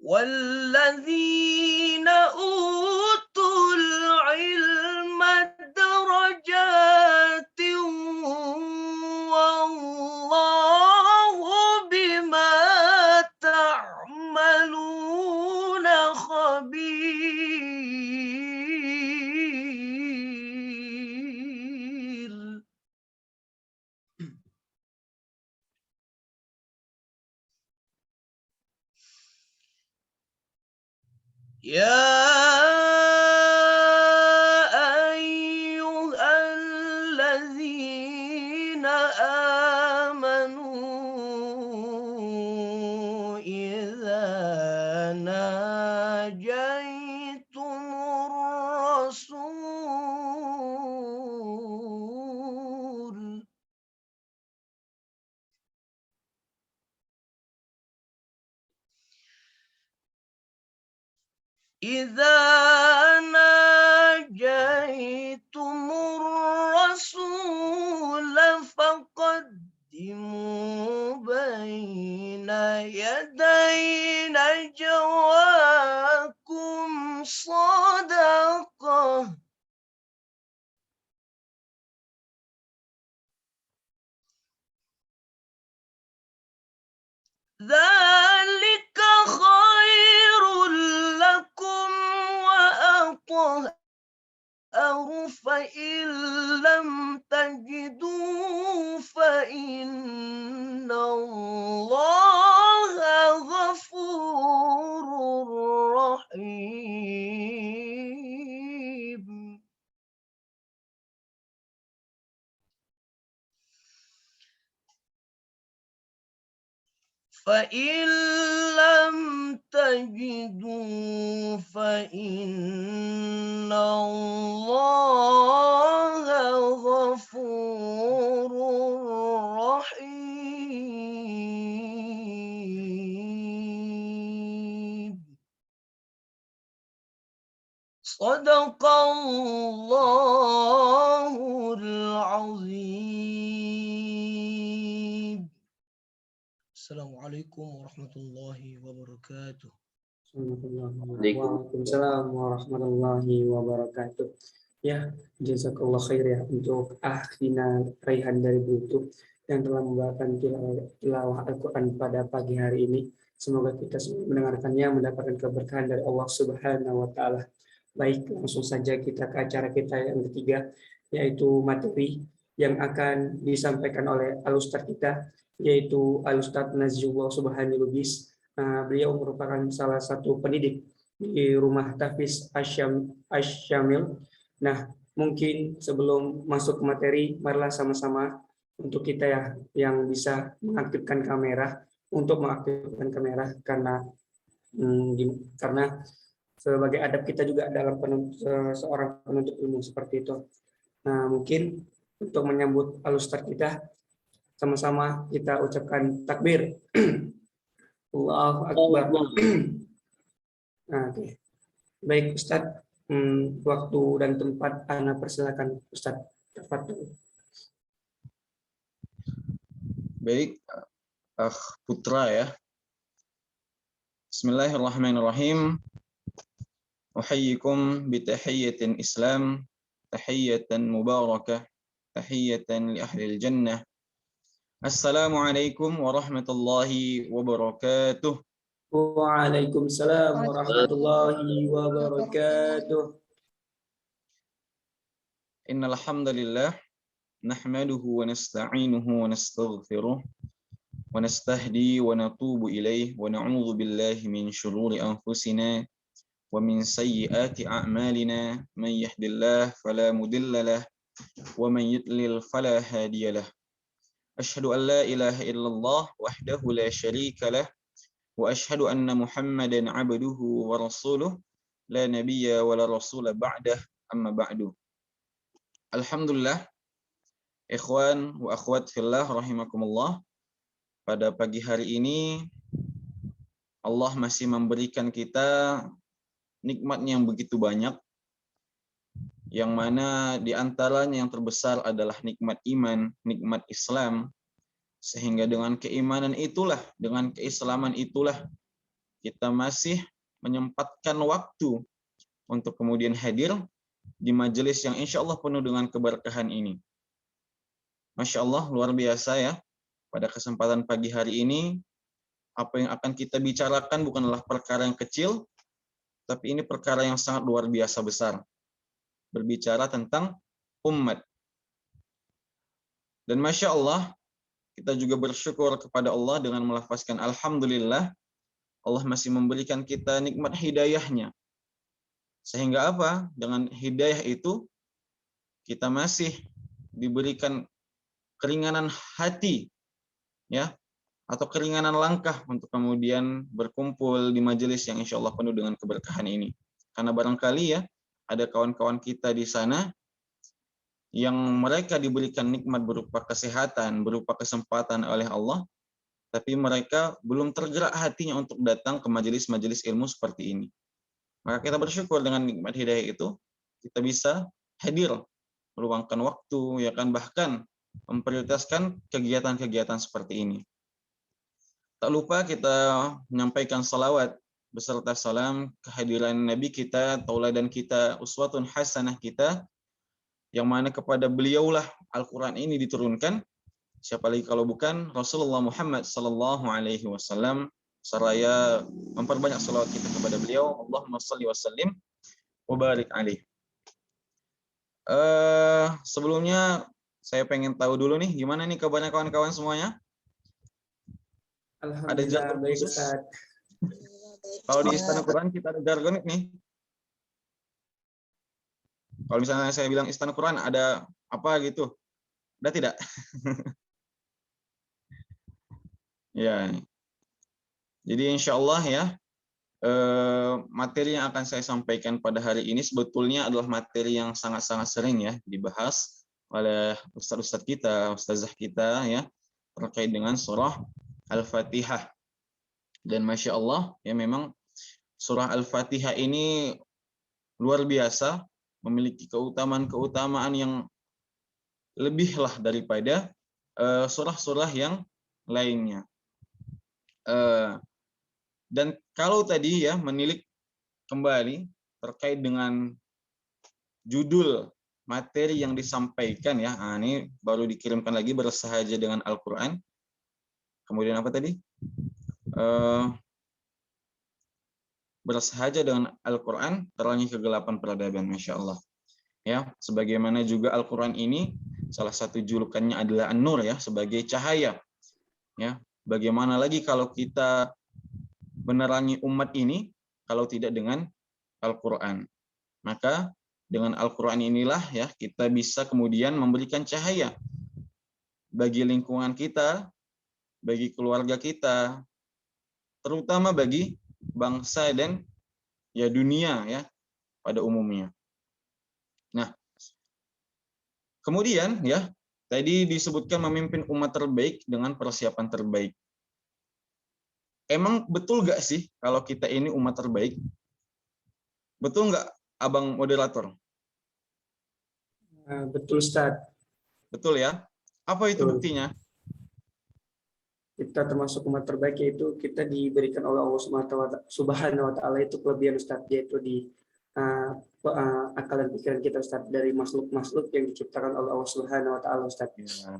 والذين أوتوا العلم درجات والله بما تعملون خبير. يا أيها الذين آمنوا إذا ناجيتم الرسول فقدموا بين يدي نجواكم صدقة ذلك خير لكم وأطهر فإن لم تجدوا فإن الله غفور رحيم. فإن لم تجدوا فإن الله غفور رحيم. صدق الله العظيم. Assalamualaikum warahmatullahi wabarakatuh. Waalaikumsalam warahmatullahi wabarakatuh. Ya, jazakallah khair ya untuk Akhina Raihan dari Bluetooth yang telah membawakan tilawah Al-Quran pada pagi hari ini. Semoga kita semua mendengarkannya mendapatkan keberkahan dari Allah Subhanahu wa Ta'ala. Baik, langsung saja kita ke acara kita yang ketiga, yaitu materi yang akan disampaikan oleh Al-Ustadz kita, yaitu Al-Ustadz Naziyullah Subhani Lubis. Beliau merupakan salah satu pendidik di Rumah Tahfiz Asy-Syamil. Nah, mungkin sebelum masuk ke materi, marilah sama-sama untuk kita ya yang bisa mengaktifkan kamera, karena sebagai adab kita juga dalam seorang penuntut ilmu seperti itu. Nah, mungkin untuk menyambut Al-Ustadz kita, sama-sama kita ucapkan takbir. Allahu Akbar. Nah, okay. Baik Ustadz, waktu dan tempat Ana persilakan Ustadz. Baik, Putra ya. Bismillahirrahmanirrahim. Uhayyikum bitahiyyatin Islam, tahiyyatan mubarakah, tahiyyatan li ahlil jannah. Assalamualaikum warahmatullahi wabarakatuh. Waalaikumsalam warahmatullahi wabarakatuh. Innal hamdalillah nahmaduhu wa nasta'inuhu wa nastaghfiruh wa nastahdi wa natubu ilaih wa na'udzu billahi min syururi anfusina wa min sayyiati a'malina man yahdihillahu fala mudilla lahu wa man yudlil fala hadiyalah. Asyhadu an la ilaha illallah wahdahu la syarika lah wa asyhadu anna Muhammadan abduhu wa rasuluh la nabiyya wa la rasula ba'dah amma ba'du. Alhamdulillah, ikhwan wa akhwat fillah rahimakumullah. Pada pagi hari ini Allah masih memberikan kita nikmat yang begitu banyak, yang mana di antaranya yang terbesar adalah nikmat iman, nikmat Islam. Sehingga dengan keimanan itulah, dengan keislaman itulah kita masih menyempatkan waktu untuk kemudian hadir di majelis yang insya Allah penuh dengan keberkahan ini. Masya Allah, luar biasa ya. Pada kesempatan pagi hari ini, apa yang akan kita bicarakan bukanlah perkara yang kecil, tapi ini perkara yang sangat luar biasa besar. Berbicara tentang umat. Dan Masya Allah, kita juga bersyukur kepada Allah dengan melafazkan Alhamdulillah, Allah masih memberikan kita nikmat hidayahnya. Sehingga apa? Dengan hidayah itu, kita masih diberikan keringanan hati, ya, atau keringanan langkah untuk kemudian berkumpul di majelis yang insya Allah penuh dengan keberkahan ini. Karena barangkali ya, ada kawan-kawan kita di sana yang mereka diberikan nikmat berupa kesehatan, berupa kesempatan oleh Allah, tapi mereka belum tergerak hatinya untuk datang ke majelis-majelis ilmu seperti ini. Maka kita bersyukur dengan nikmat hidayah itu, kita bisa hadir, meluangkan waktu, ya kan, bahkan memprioritaskan kegiatan-kegiatan seperti ini. Tak lupa kita menyampaikan salawat beserta salam kehadiran Nabi kita, tauladan kita, uswatun hasanah kita, yang mana kepada beliaulah Al-Quran ini diturunkan. Siapa lagi kalau bukan Rasulullah Muhammad sallallahu alaihi wasallam. Seraya memperbanyak salawat kita kepada beliau. Allahumma salli wa sallim wa barik alaih. Sebelumnya saya pengen tahu dulu nih, gimana nih kabarnya kawan-kawan semuanya? Ada jargon Baik, khusus? Ustaz. Kalau di Istana Quran kita ada jargon nih. Kalau misalnya saya bilang Istana Quran ada apa gitu? Ada tidak? Ya. Jadi insya Allah ya, materi yang akan saya sampaikan pada hari ini sebetulnya adalah materi yang sangat-sangat sering ya dibahas oleh ustaz-ustaz kita, ustazah kita ya, terkait dengan surah Al-Fatihah. Dan Masya Allah ya, memang surah Al-Fatihah ini luar biasa, memiliki keutamaan-keutamaan yang lebihlah daripada surah-surah yang lainnya. Dan kalau tadi ya menilik kembali terkait dengan judul materi yang disampaikan ya, ini baru dikirimkan lagi, bersahaja dengan Al-Quran. Kemudian apa tadi? Bersahaja dengan Al-Quran, terangi kegelapan peradaban, Masya Allah. Ya, sebagaimana juga Al-Quran ini salah satu julukannya adalah An-Nur ya, sebagai cahaya. Ya, bagaimana lagi kalau kita menerangi umat ini kalau tidak dengan Al-Quran? Maka dengan Al-Quran inilah ya kita bisa kemudian memberikan cahaya bagi lingkungan kita, bagi keluarga kita, terutama bagi bangsa dan ya dunia ya pada umumnya. Nah, kemudian ya tadi disebutkan memimpin umat terbaik dengan persiapan terbaik. Emang betul nggak sih kalau kita ini umat terbaik? Betul nggak, Abang moderator? Betul, Ustaz. Betul ya. Apa itu Betul. buktinya? Kita termasuk umat terbaik, yaitu kita diberikan oleh Allah Subhanahu wa Ta'ala itu kelebihan, Ustaz, yaitu di akal dan pikiran kita, Ustaz, dari makhluk-makhluk yang diciptakan oleh Allah Subhanahu wa Ta'ala, Ustaz. Ya.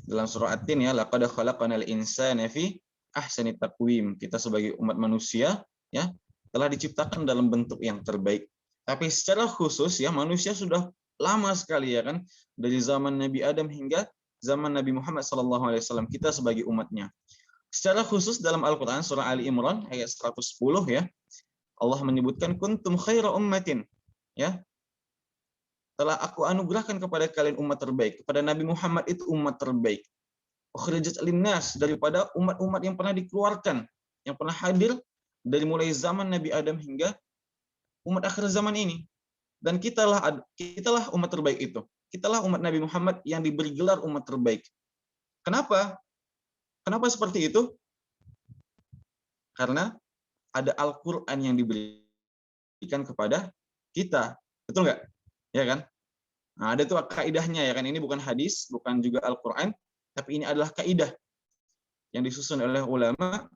Dalam surah At-Tin ya, laqad khalaqanal insana fi ahsani taqwim. Kita sebagai umat manusia ya telah diciptakan dalam bentuk yang terbaik. Tapi secara khusus ya, manusia sudah lama sekali ya kan, dari zaman Nabi Adam hingga zaman Nabi Muhammad SAW, kita sebagai umatnya. Secara khusus dalam Al-Quran surah Ali Imran ayat 110 ya, Allah menyebutkan kuntum khaira ummatin ya, telah aku anugerahkan kepada kalian umat terbaik. Kepada Nabi Muhammad itu umat terbaik. Ukhrijat linnas, daripada umat-umat yang pernah dikeluarkan, yang pernah hadir dari mulai zaman Nabi Adam hingga umat akhir zaman ini. Dan kitalah umat terbaik itu. Kitalah umat Nabi Muhammad yang diberi gelar umat terbaik. Kenapa? Kenapa seperti itu? Karena ada Al-Quran yang diberikan kepada kita. Betul nggak? Ya kan? Nah, ada tuh kaidahnya ya kan. Ini bukan hadis, bukan juga Al-Quran, tapi ini adalah kaidah yang disusun oleh ulama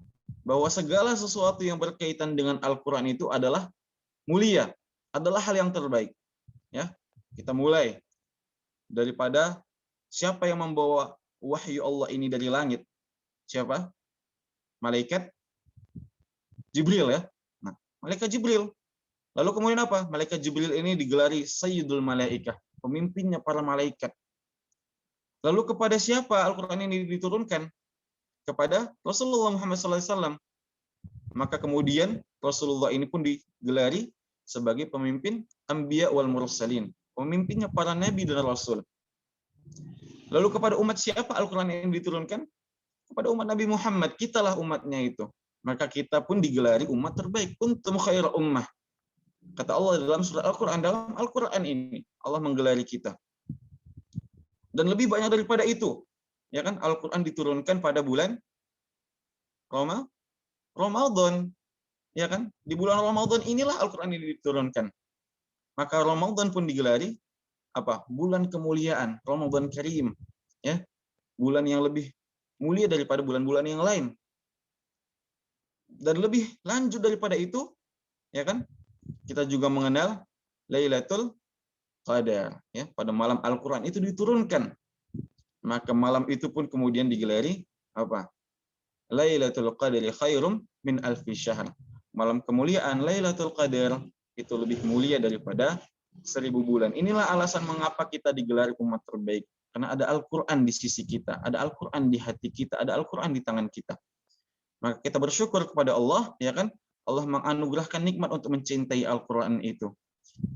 bahwa segala sesuatu yang berkaitan dengan Al-Qur'an itu adalah mulia, adalah hal yang terbaik. Ya, kita mulai daripada siapa yang membawa wahyu Allah ini dari langit? Siapa? Malaikat Jibril ya. Nah, malaikat Jibril. Lalu kemudian apa? Malaikat Jibril ini digelari Sayyidul Malaikah, pemimpinnya para malaikat. Lalu kepada siapa Al-Qur'an ini diturunkan? Kepada Rasulullah Muhammad SAW. Maka kemudian Rasulullah ini pun digelari sebagai pemimpin Anbiya wal Mursalin, pemimpinnya para nabi dan rasul. Lalu kepada umat siapa Al-Qur'an ini diturunkan? Kepada umat Nabi Muhammad, kitalah umatnya itu. Maka kita pun digelari umat terbaik. Kuntum khaira ummah. Kata Allah dalam surat Al-Qur'an, dalam Al-Qur'an ini Allah menggelari kita. Dan lebih banyak daripada itu, ya kan, Al-Qur'an diturunkan pada bulan Ramadan, ya kan? Di bulan Ramadan inilah Al-Qur'an ini diturunkan. Maka Ramadan pun digelari apa? Bulan kemuliaan, Ramadan Karim, ya. Bulan yang lebih mulia daripada bulan-bulan yang lain. Dan lebih lanjut daripada itu, ya kan? Kita juga mengenal Lailatul Qadar, ya. Pada malam Al-Qur'an itu diturunkan. Maka malam itu pun kemudian digelari apa? Lailatul Qadri khairum min alfi syahr. Malam kemuliaan Lailatul Qadar itu lebih mulia daripada 1000 bulan. Inilah alasan mengapa kita digelar umat terbaik. Karena ada Al-Qur'an di sisi kita, ada Al-Qur'an di hati kita, ada Al-Qur'an di tangan kita. Maka kita bersyukur kepada Allah, ya kan? Allah menganugerahkan nikmat untuk mencintai Al-Qur'an itu.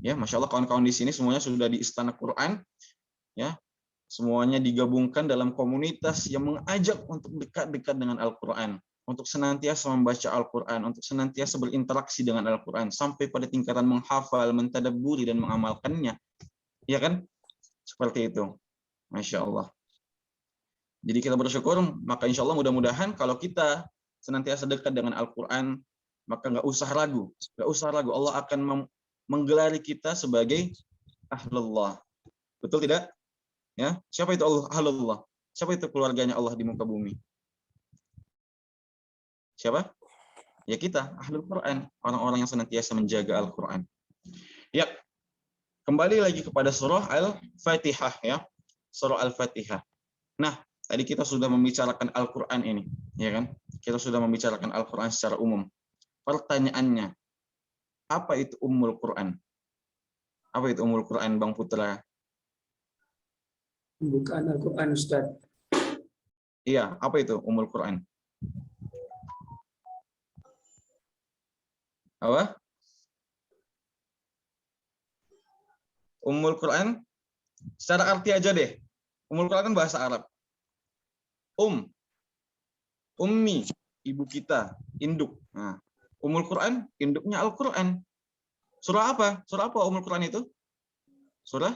Ya, Masya Allah kawan-kawan di sini semuanya sudah di Istana Quran, ya. Semuanya digabungkan dalam komunitas yang mengajak untuk dekat-dekat dengan Al-Qur'an, untuk senantiasa membaca Al-Qur'an, untuk senantiasa berinteraksi dengan Al-Qur'an sampai pada tingkatan menghafal, mentadabburi dan mengamalkannya. Ya kan? Seperti itu. Masya Allah. Jadi kita bersyukur, maka insya Allah mudah-mudahan kalau kita senantiasa dekat dengan Al-Qur'an, maka nggak usah ragu. Allah akan menggelari kita sebagai ahlullah. Betul tidak? Ya, siapa itu ahlullah? Siapa itu keluarganya Allah di muka bumi? Siapa? Ya kita, ahlul Quran, orang-orang yang senantiasa menjaga Al-Quran. Ya, kembali lagi kepada surah Al-Fatihah ya. Surah Al-Fatihah. Nah, tadi kita sudah membicarakan Al-Quran ini, ya kan? Kita sudah membicarakan Al-Quran secara umum. Pertanyaannya, apa itu Ummul Quran? Apa itu Ummul Quran, Bang Putra? Bukan Al-Quran, Ustaz. Iya, apa itu Ummul Quran? Apa? Ummul Quran secara arti aja deh. Ummul Quran kan bahasa Arab. Ummi, ibu kita, induk. Nah, Ummul Quran, induknya Al-Quran. Surah apa? Surah apa Ummul Quran itu? Surah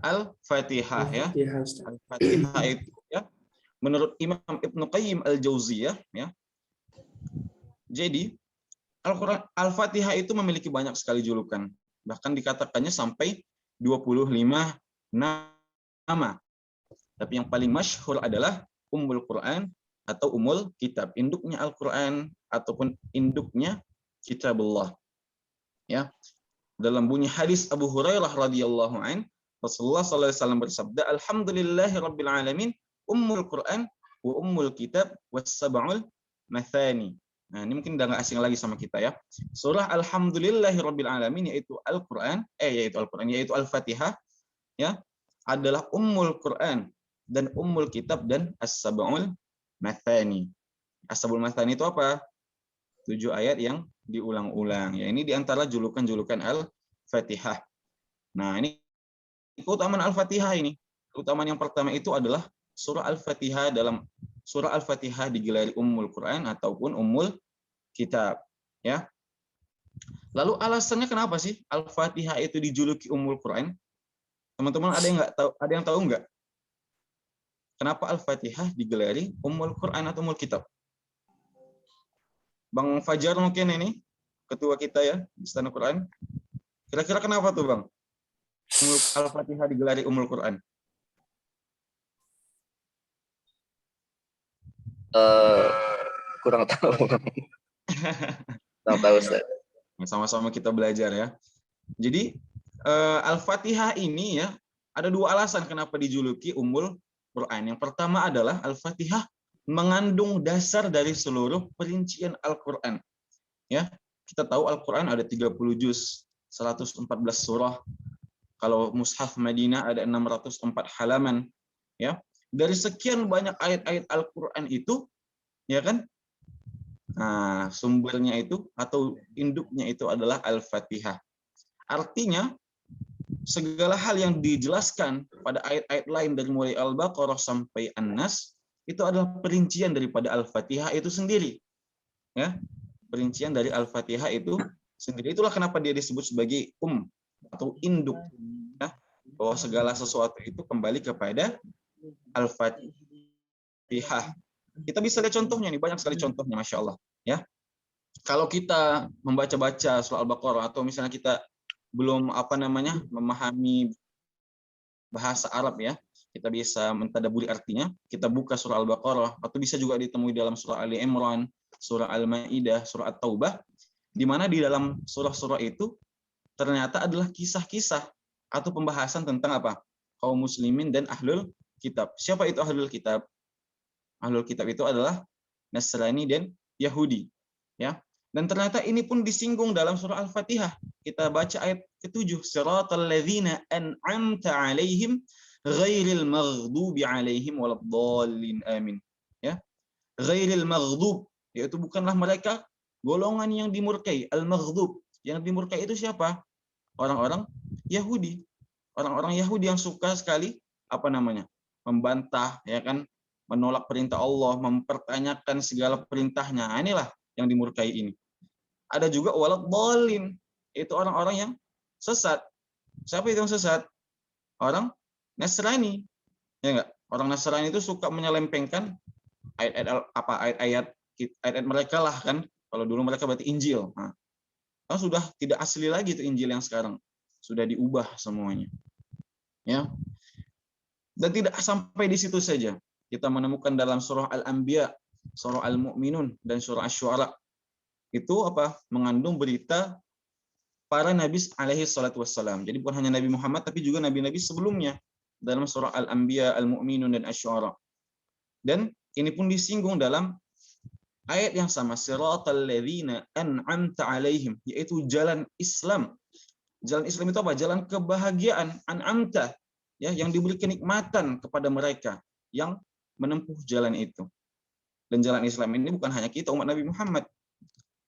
Al-Fatihah ya. Al-Fatihah itu ya. Menurut Imam Ibnu Qayyim Al-Jauziyah ya. Jadi Al-Quran Al-Fatihah itu memiliki banyak sekali julukan. Bahkan dikatakannya sampai 25 nama. Tapi yang paling masyhur adalah Ummul Quran atau Ummul Kitab, induknya Al-Quran ataupun induknya Kitabullah. Ya. Dalam bunyi hadis Abu Hurairah radhiyallahu an, Rasulullah sallallahu alaihi wasallam bersabda, "Alhamdulillahirabbil alamin, Ummul Quran wa Ummul Kitab was sab'ul mathani." Nah, ini mungkin udah nggak asing lagi sama kita ya. Surah Alhamdulillahirabbil alamin yaitu Al-Quran, yaitu Al-Fatihah ya, adalah Ummul Quran dan Ummul Kitab dan As-Sab'ul Mathani. As-Sab'ul Mathani itu apa? 7 ayat yang diulang-ulang. Ya, ini diantara julukan-julukan Al-Fatihah. Nah, ini keutamaan Al-Fatihah ini. Keutamaan yang pertama itu adalah surah Al-Fatihah. Dalam surah Al-Fatihah digelari Ummul Quran ataupun Ummul Kitab. Ya. Lalu alasannya kenapa sih Al-Fatihah itu dijuluki Ummul Quran? Teman-teman ada yang tahu nggak? Kenapa Al-Fatihah digelari Ummul Quran atau Ummul Kitab? Bang Fajar mungkin ini ketua kita ya di Istana Quran. Kira-kira kenapa tuh Bang? Al-Fatihah digelari Ummul Quran. Kurang tahu. Kurang tahu, Ustaz. Sama-sama kita belajar ya. Jadi Al-Fatihah ini ya ada dua alasan kenapa dijuluki Ummul Quran. Yang pertama adalah Al-Fatihah mengandung dasar dari seluruh perincian Al-Quran. Ya, kita tahu Al-Quran ada 30 juz, 114 surah. Kalau Mushaf Madinah ada 604 halaman. Ya, dari sekian banyak ayat-ayat Al-Quran itu, ya kan? Nah, sumbernya itu atau induknya itu adalah Al-Fatihah. Artinya segala hal yang dijelaskan pada ayat-ayat lain dari mulai Al-Baqarah sampai An-Nas itu adalah perincian daripada Al-Fatihah itu sendiri. Ya, perincian dari Al-Fatihah itu sendiri. Itulah kenapa dia disebut sebagai atau induk. Ya, bahwa segala sesuatu itu kembali kepada Al-Fatihah. Kita bisa lihat contohnya nih, banyak sekali contohnya, Masya Allah. Ya, kalau kita membaca-baca surah Al-Baqarah atau misalnya kita belum memahami bahasa Arab ya, kita bisa mentadaburi artinya. Kita buka surah Al-Baqarah atau bisa juga ditemui dalam surah Ali Imran, surah Al-Maidah, surah At-Taubah, di mana di dalam surah-surah itu ternyata adalah kisah-kisah atau pembahasan tentang apa? Kaum muslimin dan ahlul kitab. Siapa itu ahlul kitab? Ahlul kitab itu adalah Nasrani dan Yahudi. Ya. Dan ternyata ini pun disinggung dalam surah Al-Fatihah. Kita baca ayat ke-7, siratal ladzina an'amta 'alaihim ghairil maghdubi 'alaihim waladdallin amin. Ya. Ghairil maghdub, yaitu bukanlah mereka golongan yang dimurkai. Al-maghdub, yang dimurkai itu siapa? Orang-orang Yahudi. Orang-orang Yahudi yang suka sekali membantah, ya kan, menolak perintah Allah, mempertanyakan segala perintahnya. Nah, inilah yang dimurkai ini. Ada juga waladdallin, itu orang-orang yang sesat. Siapa itu yang sesat? Orang Nasrani. Ya enggak? Orang Nasrani itu suka menyelempengkan ayat-ayat mereka lah kan. Kalau dulu mereka berarti Injil. Nah, kan sudah tidak asli lagi itu Injil yang sekarang. Sudah diubah semuanya. Ya. Dan tidak sampai di situ saja. Kita menemukan dalam surah Al-Anbiya, surah Al-Mu'minun, dan surah Asy-Syu'ara. Itu mengandung berita para nabi alaihi salatu wassalam. Jadi bukan hanya Nabi Muhammad, tapi juga nabi-nabi sebelumnya dalam surah Al-Anbiya, Al-Mu'minun, dan Asy-Syu'ara. Dan ini pun disinggung dalam ayat yang sama, siratal ladzina an'amta alaihim, yaitu jalan Islam. Jalan Islam itu apa? Jalan kebahagiaan, an'amta, ya, yang diberi kenikmatan kepada mereka yang menempuh jalan itu. Dan jalan Islam ini bukan hanya kita umat Nabi Muhammad.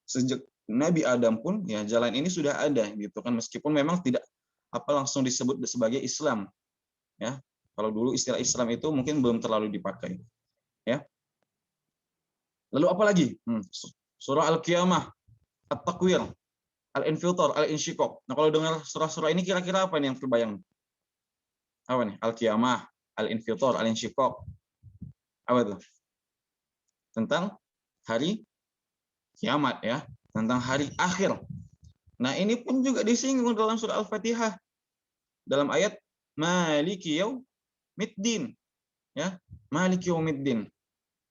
Sejak Nabi Adam pun ya jalan ini sudah ada gitu kan, meskipun memang tidak langsung disebut sebagai Islam. Ya. Kalau dulu istilah Islam itu mungkin belum terlalu dipakai. Ya. Lalu apa lagi? Surah Al-Qiyamah, At-Takwir, Al-Infitar, Al-Insyiqaq. Nah, kalau dengar surah-surah ini kira-kira apa nih yang terbayang? Apa nih? Al-Qiyamah, Al-Infitar, Al-Insyiqaq. Apa itu? Tentang hari kiamat ya, tentang hari akhir. Nah, ini pun juga disinggung dalam surah Al-Fatihah. Dalam ayat Maliki Yaumiddin. Ya, Maliki Yaumiddin.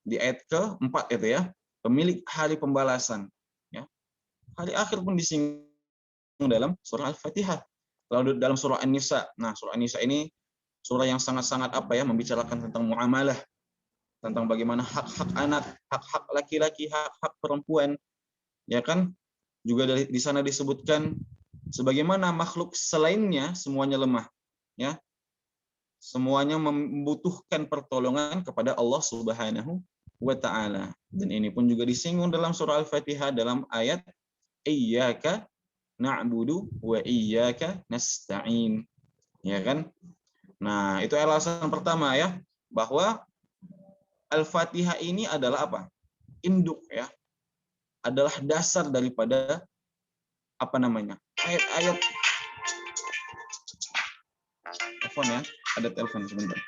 Di ayat ke-4 itu ya, pemilik hari pembalasan. Ya. Hari akhir pun disinggung dalam surah Al-Fatihah. Lalu dalam surah An-Nisa. Nah, surah An-Nisa ini surah yang sangat-sangat membicarakan tentang muamalah, tentang bagaimana hak-hak anak, hak-hak laki-laki, hak-hak perempuan. Ya kan? Juga di sana disebutkan sebagaimana makhluk selainnya semuanya lemah. Ya. Semuanya membutuhkan pertolongan kepada Allah Subhanahu wa ta'ala. Dan ini pun juga disinggung dalam surah Al-Fatihah dalam ayat Iyyaka na'budu wa iyyaka nasta'in. Ya kan? Nah, itu alasan pertama ya, bahwa Al-Fatihah ini adalah apa? Induk ya. Adalah dasar daripada ayat-ayat. Telepon ya, ada telepon sebentar.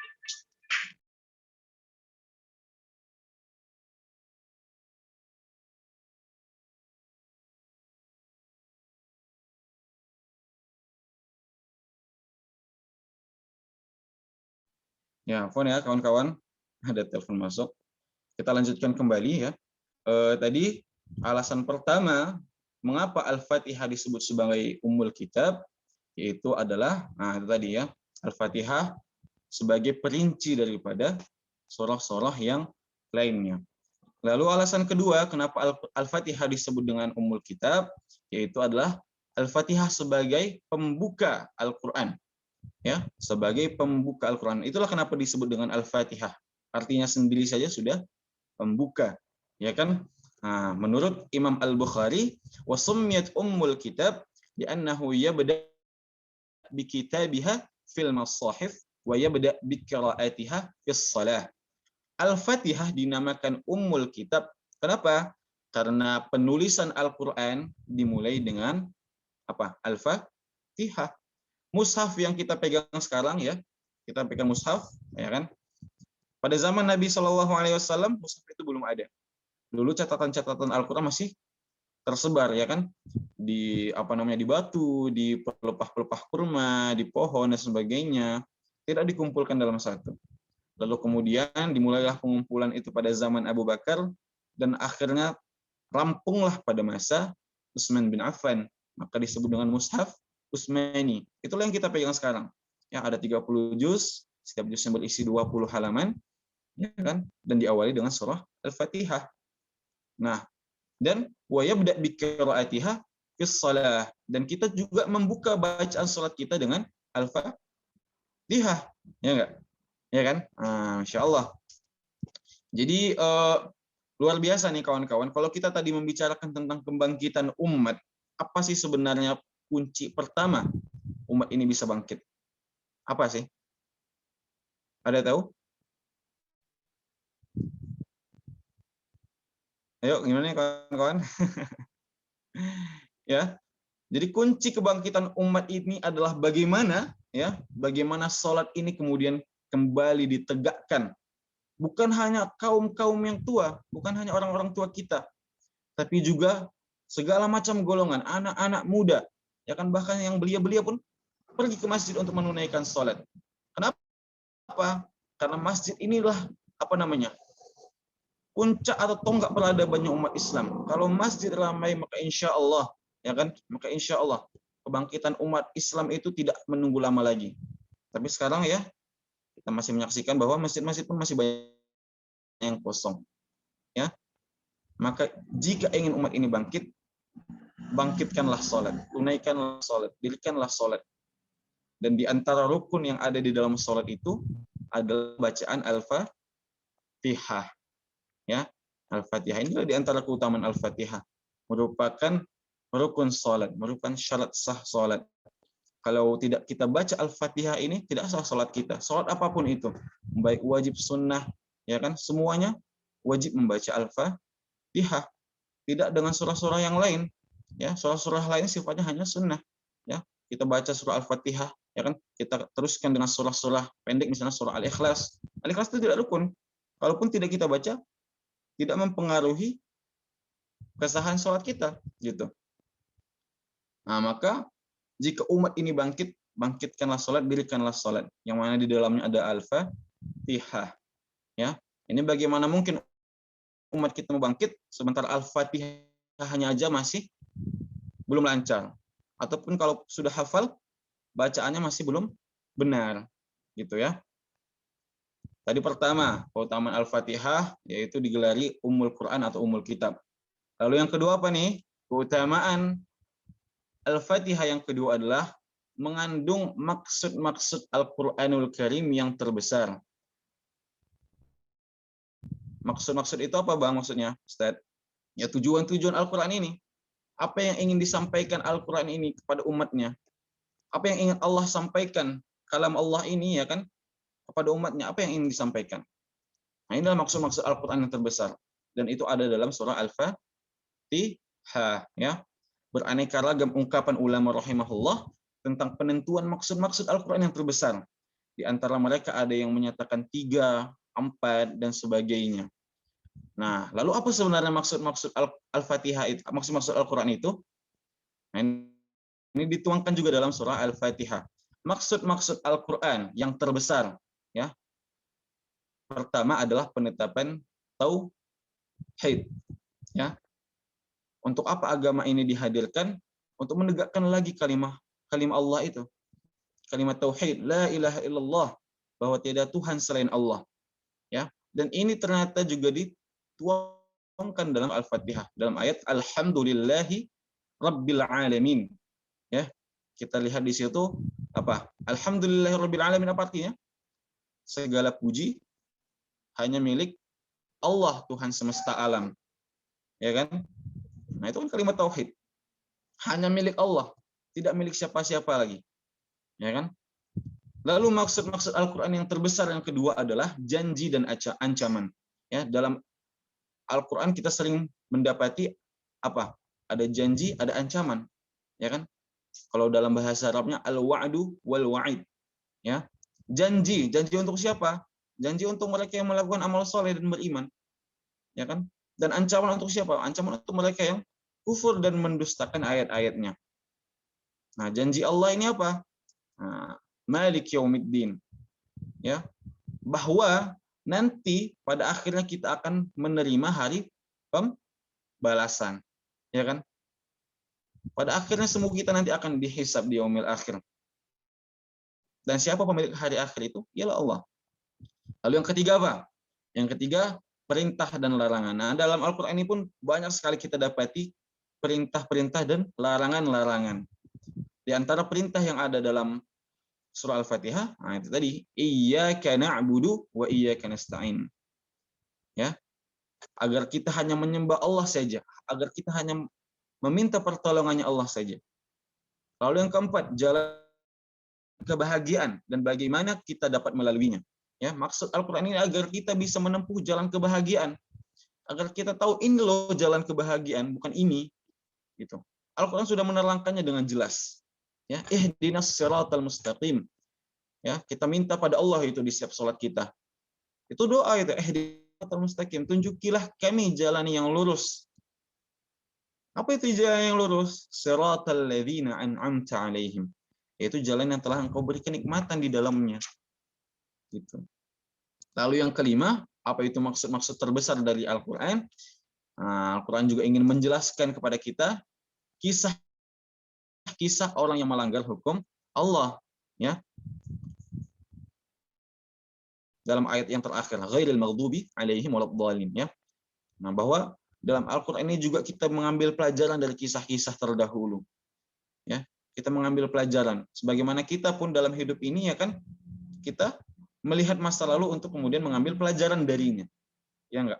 Ya, phone ya kawan-kawan. Ada telepon masuk. Kita lanjutkan kembali ya. tadi alasan pertama mengapa Al-Fatihah disebut sebagai Ummul Kitab, yaitu adalah itu tadi ya, Al-Fatihah sebagai perinci daripada surah-surah yang lainnya. Lalu alasan kedua kenapa Al-Fatihah disebut dengan Ummul Kitab, yaitu adalah Al-Fatihah sebagai pembuka Al-Qur'an. Ya, sebagai pembuka Al-Qur'an. Itulah kenapa disebut dengan Al-Fatihah. Artinya sendiri saja sudah pembuka, ya kan? Nah, menurut Imam Al-Bukhari, wa summiyat Ummul Kitab li'annahu yabda bi kitabiha fil masahif wa yabda bi qiraatiha fis shalah. Al-Fatihah dinamakan Ummul Kitab. Kenapa? Karena penulisan Al-Qur'an dimulai dengan apa? Al-Fatihah. Mushaf yang kita pegang sekarang ya, kita pegang mushaf, ya kan? Pada zaman Nabi Shallallahu Alaihi Wasallam, mushaf itu belum ada. Dulu catatan-catatan Al-Quran masih tersebar, ya kan, di di batu, di pelepah-pelepah kurma, di pohon dan sebagainya, tidak dikumpulkan dalam satu. Lalu kemudian dimulailah pengumpulan itu pada zaman Abu Bakar dan akhirnya rampunglah pada masa Utsman bin Affan. Maka disebut dengan mushaf Utsmani. Itulah yang kita pegang sekarang. Ya, ada 30 juz, setiap juznya berisi 20 halaman, ya kan? Dan diawali dengan surah Al-Fatihah. Nah, dan wa yabda bi qiraatiha fis shalah, dan kita juga membuka bacaan salat kita dengan Al-Fatihah. Ya enggak? Ya kan? Masyaallah. Jadi luar biasa nih kawan-kawan. Kalau kita tadi membicarakan tentang kebangkitan umat, apa sih sebenarnya kunci pertama umat ini bisa bangkit? Apa sih? Ada tahu? Ayo, gimana nih kawan-kawan? Ya. Jadi kunci kebangkitan umat ini adalah bagaimana bagaimana sholat ini kemudian kembali ditegakkan. Bukan hanya kaum-kaum yang tua, bukan hanya orang-orang tua kita, tapi juga segala macam golongan, anak-anak muda, ya kan, bahkan yang belia-belia pun pergi ke masjid untuk menunaikan sholat. Kenapa? Karena masjid inilah puncak atau tonggak peradabannya umat Islam. Kalau masjid ramai, maka insya Allah, ya kan, maka insya Allah kebangkitan umat Islam itu tidak menunggu lama lagi. Tapi sekarang ya kita masih menyaksikan bahwa masjid-masjid pun masih banyak yang kosong. Ya, maka jika ingin umat ini bangkit, bangkitkanlah sholat, tunaikanlah sholat, dirikanlah sholat. Dan di antara rukun yang ada di dalam sholat itu adalah bacaan Al-Fatihah. Ya, Al-Fatihah inilah di antara keutamaan Al-Fatihah, merupakan rukun sholat, merupakan syarat sah sholat. Kalau tidak kita baca Al-Fatihah ini, tidak sah sholat kita. Sholat apapun itu, baik wajib, sunnah, ya kan, semuanya wajib membaca Al-Fatihah. Tidak dengan surah-surah yang lain. Ya, surah-surah lain sifatnya hanya sunnah. Ya, kita baca surah Al-Fatihah, ya kan, kita teruskan dengan surah-surah pendek, misalnya surah Al-Ikhlas. Al-Ikhlas itu tidak rukun. Kalaupun tidak kita baca, tidak mempengaruhi kesahan sholat kita, gitu. Nah, maka jika umat ini bangkit, bangkitkanlah sholat, dirikanlah sholat, yang mana di dalamnya ada Al-Fatihah. Ya, ini bagaimana mungkin umat kita mau bangkit sementara Al-Fatihah hanya aja masih belum lancar, ataupun kalau sudah hafal bacaannya masih belum benar, gitu ya. Tadi pertama, keutamaan Al-Fatihah yaitu digelari Ummul Quran atau Ummul Kitab. Lalu yang kedua apa nih? Keutamaan Al-Fatihah yang kedua adalah mengandung maksud-maksud Al-Qur'anul Karim yang terbesar. Maksud-maksud itu apa Bang maksudnya, Ustaz? Ya, tujuan-tujuan Al-Qur'an ini. Apa yang ingin disampaikan Al-Qur'an ini kepada umatnya? Apa yang ingin Allah sampaikan? Kalam Allah ini, ya kan, kepada umatnya, apa yang ingin disampaikan? Nah, inilah maksud-maksud Al-Qur'an yang terbesar, dan itu ada dalam surah Al-Fatihah, ya. Beraneka ragam ungkapan ulama rahimahullah tentang penentuan maksud-maksud Al-Qur'an yang terbesar. Di antara mereka ada yang menyatakan 3, 4 dan sebagainya. Nah, lalu apa sebenarnya maksud-maksud Al-Fatihah itu, maksud-maksud Al-Qur'an itu? Nah, ini dituangkan juga dalam surah Al-Fatihah. Maksud-maksud Al-Qur'an yang terbesar, ya. Pertama adalah penetapan tauhid. Ya. Untuk apa agama ini dihadirkan? Untuk menegakkan lagi kalimat Allah itu. Kalimat tauhid, la ilaha illallah, bahwa tiada Tuhan selain Allah. Ya. Dan ini ternyata juga dituangkan dalam Al-Fatihah, dalam ayat alhamdulillahi rabbil alamin. Ya. Kita lihat di situ apa? Alhamdulillahi rabbil alamin, apa artinya? Segala puji hanya milik Allah, Tuhan semesta alam. Ya kan? Nah, itu kan kalimat tauhid. Hanya milik Allah, tidak milik siapa-siapa lagi. Ya kan? Lalu maksud-maksud Al-Qur'an yang terbesar yang kedua adalah janji dan ancaman. Ya, dalam Al-Qur'an kita sering mendapati apa? Ada janji, ada ancaman. Ya kan? Kalau dalam bahasa Arabnya al-wa'du wal wa'id. Ya. Janji untuk siapa? Janji untuk mereka yang melakukan amal soleh dan beriman. Ya kan? Dan ancaman untuk siapa? Ancaman untuk mereka yang kufur dan mendustakan ayat-ayatnya. Nah, janji Allah ini apa? Nah, Malik Yaumiddin. Ya. Bahwa nanti pada akhirnya kita akan menerima hari pembalasan. Ya kan? Pada akhirnya semua kita nanti akan dihisab di yaumil akhir. Dan siapa pemilik hari akhir itu? Ialah Allah. Lalu yang ketiga apa? Yang ketiga, perintah dan larangan. Nah, dalam Al-Qur'an ini pun banyak sekali kita dapati perintah-perintah dan larangan-larangan. Di antara perintah yang ada dalam surah Al-Fatihah, nah itu tadi, iyyaka na'budu wa iyyaka nasta'in. Ya. Agar kita hanya menyembah Allah saja, agar kita hanya meminta pertolongannya Allah saja. Lalu yang keempat, jalan kebahagiaan dan bagaimana kita dapat melaluinya. Ya, maksud Al-Qur'an ini agar kita bisa menempuh jalan kebahagiaan. Agar kita tahu ini loh jalan kebahagiaan, bukan ini. Gitu. Al-Qur'an sudah menerangkannya dengan jelas. Ya, ihdinas siratal mustaqim. Ya, kita minta pada Allah itu di setiap salat kita. Itu doa itu, ihdinas siratal mustaqim, tunjukilah kami jalan yang lurus. Apa itu jalan yang lurus? Siratal ladzina an'amta 'alaihim. Yaitu jalan yang telah Engkau beri kenikmatan di dalamnya. Gitu. Lalu yang kelima, apa itu maksud-maksud terbesar dari Al-Qur'an? Nah, Al-Qur'an juga ingin menjelaskan kepada kita kisah orang yang melanggar hukum Allah, ya. Dalam ayat yang terakhir, ghairil maghdubi 'alaihim waladdallin, ya. Nah, bahwa dalam Al-Qur'an ini juga kita mengambil pelajaran dari kisah-kisah terdahulu. Ya, kita mengambil pelajaran. Sebagaimana kita pun dalam hidup ini, ya kan, kita melihat masa lalu untuk kemudian mengambil pelajaran darinya. Ya enggak?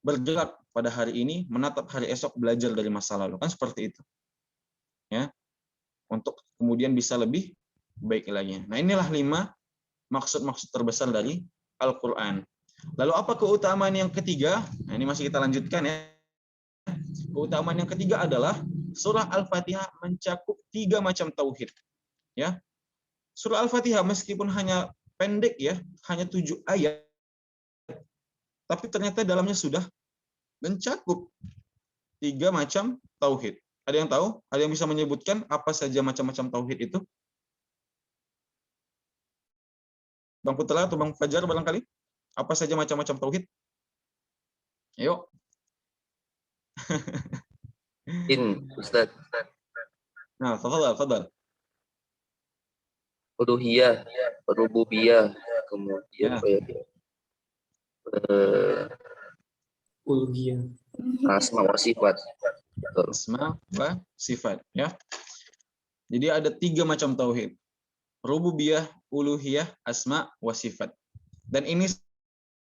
Bergerak pada hari ini, menatap hari esok, belajar dari masa lalu. Kan seperti itu. Ya. Untuk kemudian bisa lebih baik lagi. Nah, inilah 5 maksud-maksud terbesar dari Al-Qur'an. Lalu apa keutamaan yang ketiga? Nah, ini masih kita lanjutkan, ya. Keutamaan yang ketiga adalah surah Al-Fatihah mencakup 3 macam tauhid. Ya. Surah Al-Fatihah meskipun hanya pendek, ya, hanya 7 ayat, tapi ternyata dalamnya sudah mencakup 3 macam tauhid. Ada yang tahu? Ada yang bisa menyebutkan apa saja macam-macam tauhid itu? Bang Putra atau Bang Fajar barangkali? Apa saja macam-macam tauhid? Ayo. Ustaz. Nah, tafadhal. Uluhiyah, rububiyah, kemudian Uluhiyah. asma wa sifat. Asma wa sifat, ya. Jadi ada 3 macam tauhid. Rububiyah, uluhiyah, asma wa sifat. Dan ini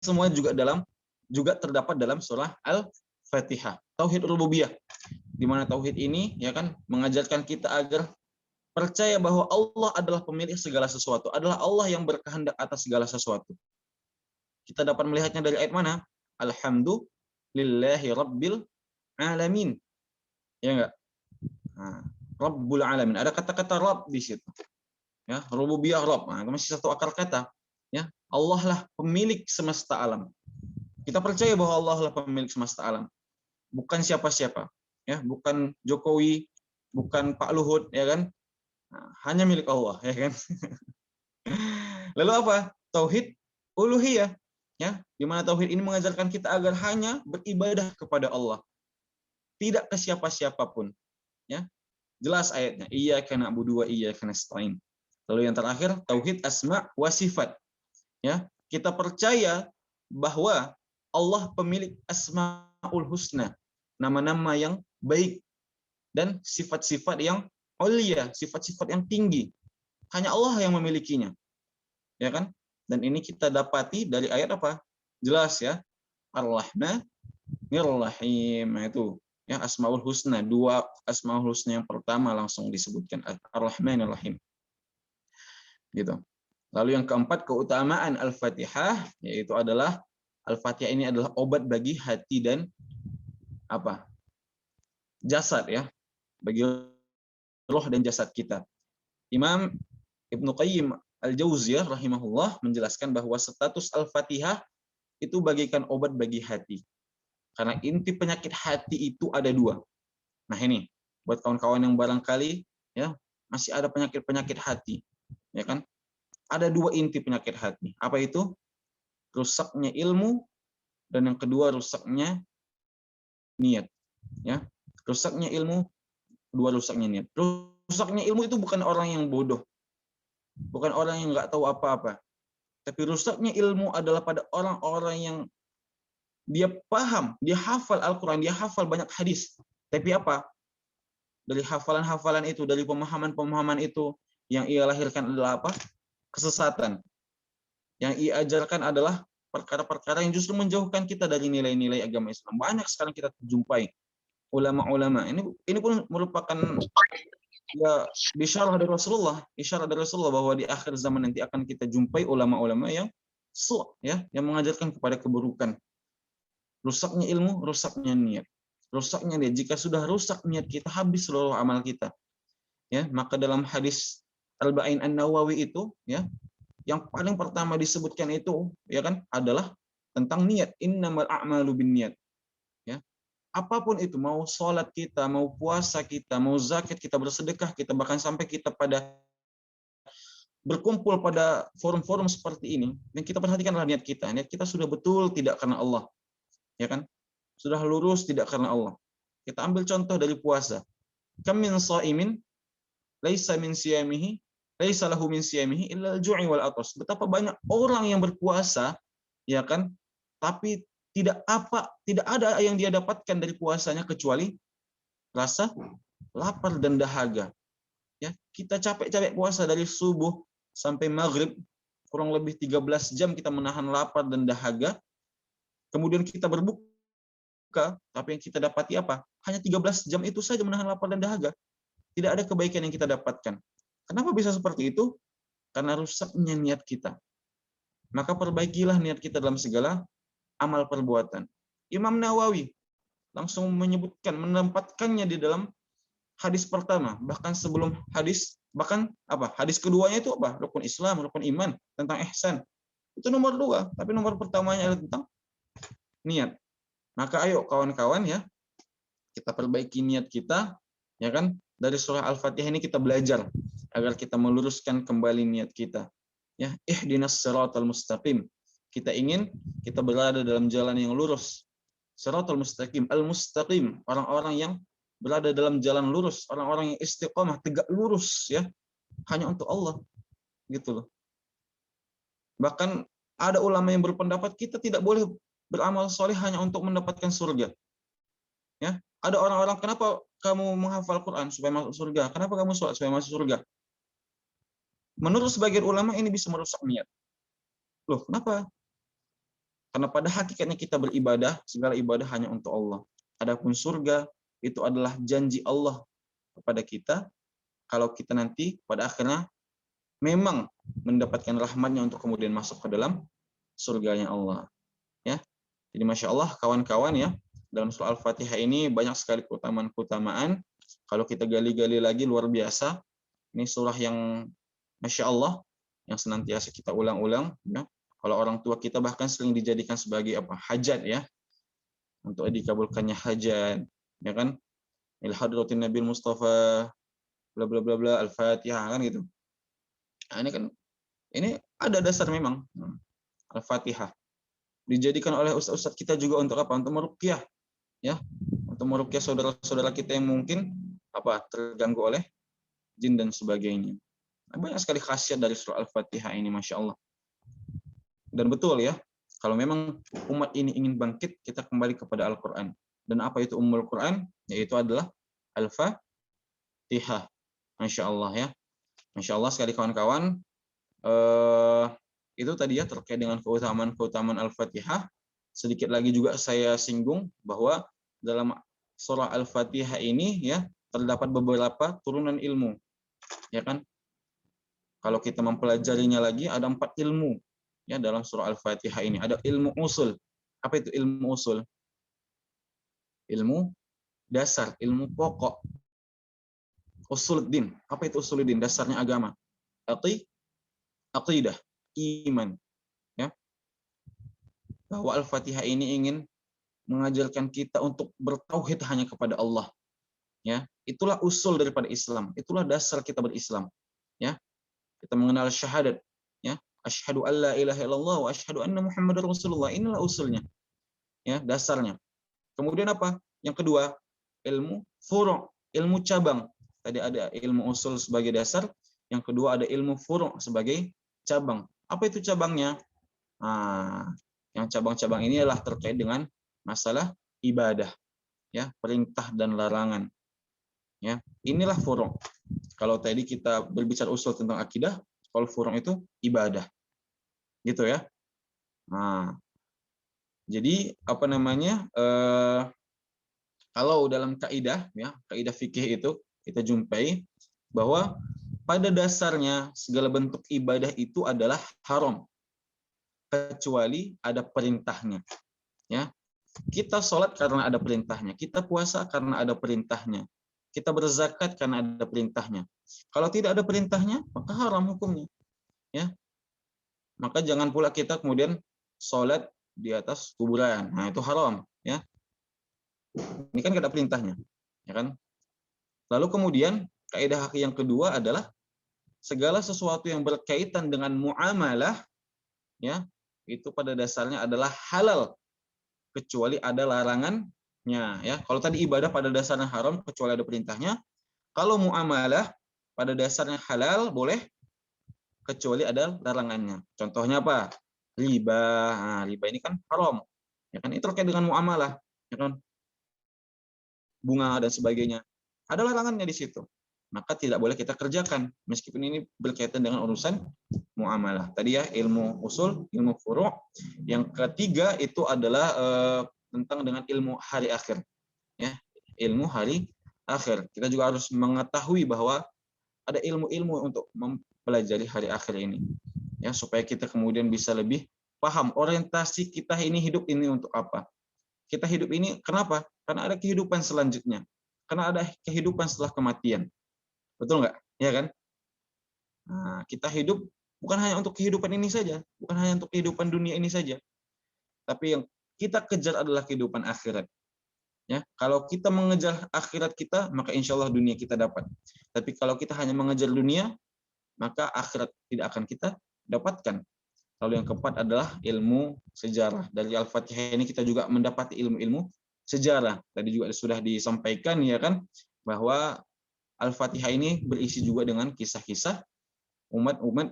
semua juga terdapat dalam surah Al-Fatihah. Tauhid rububiyah, di mana tauhid ini, ya kan, mengajarkan kita agar percaya bahwa Allah adalah pemilik segala sesuatu, adalah Allah yang berkehendak atas segala sesuatu. Kita dapat melihatnya dari ayat mana? Alhamdulillahi rabbil alamin. Ya enggak? Nah, Rabbul alamin. Ada kata-kata Rabb di situ. Ya, rububiyah Rabb. Nah, itu masih satu akar kata. Ya, Allah lah pemilik semesta alam. Kita percaya bahwa Allah lah pemilik semesta alam. Bukan siapa-siapa. Ya, bukan Jokowi, bukan Pak Luhut, ya kan? Nah, hanya milik Allah, ya kan? Lalu apa? Tauhid uluhiyah. Ya, di mana tauhid ini mengajarkan kita agar hanya beribadah kepada Allah, tidak ke siapa-siapapun. Ya, jelas ayatnya. Iyyaka na'budu wa iyyaka nasta'in. Lalu yang terakhir tauhid asma wa sifat. Ya, kita percaya bahwa Allah pemilik asmaul husna, nama-nama yang baik dan sifat-sifat yang ulia, sifat-sifat yang tinggi. Hanya Allah yang memilikinya. Ya kan? Dan ini kita dapati dari ayat apa? Jelas ya. Ar-Rahmanir Rahim. Nah, itu ya asmaul husna, dua asmaul husna yang pertama langsung disebutkan Ar-Rahmanir Rahim. Gitu. Lalu yang keempat keutamaan Al-Fatihah yaitu adalah Al-Fatihah ini adalah obat bagi hati dan apa? Jasad ya. Bagi roh dan jasad kita. Imam Ibnu Qayyim Al-Jauziyah rahimahullah menjelaskan bahwa status Al-Fatihah itu bagaikan obat bagi hati. Karena inti penyakit hati itu ada dua. Nah ini, buat kawan-kawan yang barangkali ya masih ada penyakit-penyakit hati, ya kan? Ada dua inti penyakit hati. Apa itu? Rusaknya ilmu dan yang kedua rusaknya niat. Ya, rusaknya ilmu, dua rusaknya niat. Rusaknya ilmu itu bukan orang yang bodoh, bukan orang yang nggak tahu apa-apa. Tapi rusaknya ilmu adalah pada orang-orang yang dia paham, dia hafal Al-Quran, dia hafal banyak hadis. Tapi apa? Dari hafalan-hafalan itu, dari pemahaman-pemahaman itu, yang ia lahirkan adalah apa? Kesesatan. Yang ia ajarkan adalah perkara-perkara yang justru menjauhkan kita dari nilai-nilai agama Islam. Banyak sekarang kita jumpai ulama-ulama. Ini pun merupakan ya bisyarah dari Rasulullah, isyarat dari Rasulullah bahwa di akhir zaman nanti akan kita jumpai ulama-ulama yang ya, yang mengajarkan kepada keburukan. Rusaknya ilmu, rusaknya niat. Rusaknya niat. Jika sudah rusak niat kita, habis seluruh amal kita. Ya, maka dalam hadis Al-Ba'in An-Nawawi itu, ya, yang paling pertama disebutkan itu, ya kan, adalah tentang niat. Innamal a'malu binniyat. Ya. Apapun itu, mau sholat kita, mau puasa kita, mau zakat kita, bersedekah kita, bahkan sampai kita pada berkumpul pada forum-forum seperti ini, dan kita perhatikanlah niat kita. Niat kita sudah betul tidak karena Allah. Ya kan? Sudah lurus tidak karena Allah. Kita ambil contoh dari puasa. Kam min shaimin laisa min siyamihi laisa lahu min siyamihi illa al-ju'i wal atas. Betapa banyak orang yang berpuasa, ya kan? Tapi tidak ada yang dia dapatkan dari puasanya kecuali rasa lapar dan dahaga. Ya, kita capek-capek puasa dari subuh sampai maghrib, kurang lebih 13 jam kita menahan lapar dan dahaga. Kemudian kita berbuka, tapi yang kita dapati apa? Hanya 13 jam itu saja menahan lapar dan dahaga. Tidak ada kebaikan yang kita dapatkan. Kenapa bisa seperti itu? Karena rusaknya niat kita. Maka perbaikilah niat kita dalam segala amal perbuatan. Imam Nawawi langsung menyebutkan, menempatkannya di dalam hadis pertama, bahkan sebelum hadis, bahkan apa? Hadis keduanya itu apa? Rukun Islam, rukun iman, tentang ihsan. Itu nomor 2, tapi nomor pertamanya adalah tentang niat. Maka ayo kawan-kawan ya, kita perbaiki niat kita, ya kan? Dari surah Al-Fatihah ini kita belajar agar kita meluruskan kembali niat kita. Ya, ihdinas siratal mustaqim. Kita ingin kita berada dalam jalan yang lurus. Siratal mustaqim, al-mustaqim, orang-orang yang berada dalam jalan lurus, orang-orang yang istiqamah, tegak lurus ya, hanya untuk Allah. Gitu loh. Bahkan ada ulama yang berpendapat kita tidak boleh beramal soleh hanya untuk mendapatkan surga. Ya, ada orang-orang, kenapa kamu menghafal Quran supaya masuk surga? Kenapa kamu sholat supaya masuk surga? Menurut sebagian ulama ini bisa merusak niat. Loh, kenapa? Karena pada hakikatnya kita beribadah, segala ibadah hanya untuk Allah. Adapun surga itu adalah janji Allah kepada kita kalau kita nanti pada akhirnya memang mendapatkan rahmatnya untuk kemudian masuk ke dalam surganya Allah. Ya. Jadi Masya Allah kawan-kawan ya, dalam surah Al-Fatihah ini banyak sekali keutamaan-keutamaan. Kalau kita gali-gali lagi luar biasa. Ini surah yang Masya Allah, yang senantiasa kita ulang-ulang. Ya. Kalau orang tua kita bahkan sering dijadikan sebagai apa? Hajat ya. Untuk dikabulkannya hajat. Ya kan? Il-hadratin Nabil Mustafa, bla bla bla bla, Al-Fatihah kan gitu. Nah, ini kan ini ada dasar memang Al-Fatihah. dijadikan oleh ustaz-ustaz kita juga untuk apa? Untuk meruqyah, ya, untuk meruqyah saudara-saudara kita yang mungkin terganggu oleh jin dan sebagainya. Banyak sekali khasiat dari surah Al-Fatihah ini, Masya Allah. Dan betul ya, kalau memang umat ini ingin bangkit, kita kembali kepada Al-Quran. Dan apa itu Ummul Quran? Yaitu adalah Al-Fatihah. Masya Allah ya. Masya Allah sekali kawan-kawan. Itu tadi ya terkait dengan keutamaan Al-Fatihah. Sedikit lagi juga saya singgung bahwa dalam surah Al-Fatihah ini ya terdapat beberapa turunan ilmu. Ya kan? Kalau kita mempelajarinya lagi ada 4 ilmu ya dalam surah Al-Fatihah ini. Ada ilmu usul. Apa itu ilmu usul? Ilmu dasar, ilmu pokok. Usuluddin. Apa itu usuluddin? Dasarnya agama. Aqidah, iman. Ya. Bahwa Al-Fatihah ini ingin mengajarkan kita untuk bertauhid hanya kepada Allah. Ya, itulah usul daripada Islam. Itulah dasar kita berislam. Ya. Kita mengenal syahadat, ya. Asyhadu an la ilaha illallah wa asyhadu anna Muhammadar Rasulullah. Inilah usulnya. Ya, dasarnya. Kemudian apa? Yang kedua, ilmu furu', ilmu cabang. Tadi ada ilmu usul sebagai dasar, yang kedua ada ilmu furu' sebagai cabang. Apa itu cabangnya? Nah, yang cabang-cabang ini adalah terkait dengan masalah ibadah, ya, perintah dan larangan. Ya, inilah furu'. Kalau tadi kita berbicara usul tentang akidah, kalau furu' itu ibadah. Gitu ya. Nah, jadi apa namanya? Kalau dalam kaidah ya, kaidah fikih itu kita jumpai bahwa pada dasarnya segala bentuk ibadah itu adalah haram kecuali ada perintahnya. Ya. Kita sholat karena ada perintahnya, kita puasa karena ada perintahnya. Kita berzakat karena ada perintahnya. Kalau tidak ada perintahnya, maka haram hukumnya. Ya. Maka jangan pula kita kemudian sholat di atas kuburan. Nah, itu haram. Ya. Ini kan tidak ada perintahnya. Ya kan? Lalu kemudian, kaidah yang kedua adalah segala sesuatu yang berkaitan dengan muamalah, ya, itu pada dasarnya adalah halal, kecuali ada larangannya. Ya, kalau tadi ibadah pada dasarnya haram kecuali ada perintahnya. Kalau muamalah pada dasarnya halal boleh kecuali ada larangannya. Contohnya apa? Riba. Nah, riba ini kan haram. Ya kan? Itu terkait dengan muamalah, ya kan? Bunga dan sebagainya. Ada larangannya di situ. Maka tidak boleh kita kerjakan meskipun ini berkaitan dengan urusan muamalah. Tadi ya ilmu usul, ilmu furu'. Yang ketiga itu adalah tentang dengan ilmu hari akhir. Ya, ilmu hari akhir. Kita juga harus mengetahui bahwa ada ilmu-ilmu untuk mempelajari hari akhir ini. Ya, supaya kita kemudian bisa lebih paham orientasi kita ini hidup ini untuk apa. Kita hidup ini kenapa? Karena ada kehidupan selanjutnya. Karena ada kehidupan setelah kematian. Betul nggak? Ya kan? Nah, kita hidup bukan hanya untuk kehidupan ini saja, bukan hanya untuk kehidupan dunia ini saja. Tapi yang kita kejar adalah kehidupan akhirat. Ya, kalau kita mengejar akhirat kita, maka insya Allah dunia kita dapat. Tapi kalau kita hanya mengejar dunia, maka akhirat tidak akan kita dapatkan. Lalu yang keempat adalah ilmu sejarah. Dari Al-Fatihah ini kita juga mendapati ilmu-ilmu sejarah. Tadi juga sudah disampaikan ya kan, bahwa Al-Fatihah ini berisi juga dengan kisah-kisah umat-umat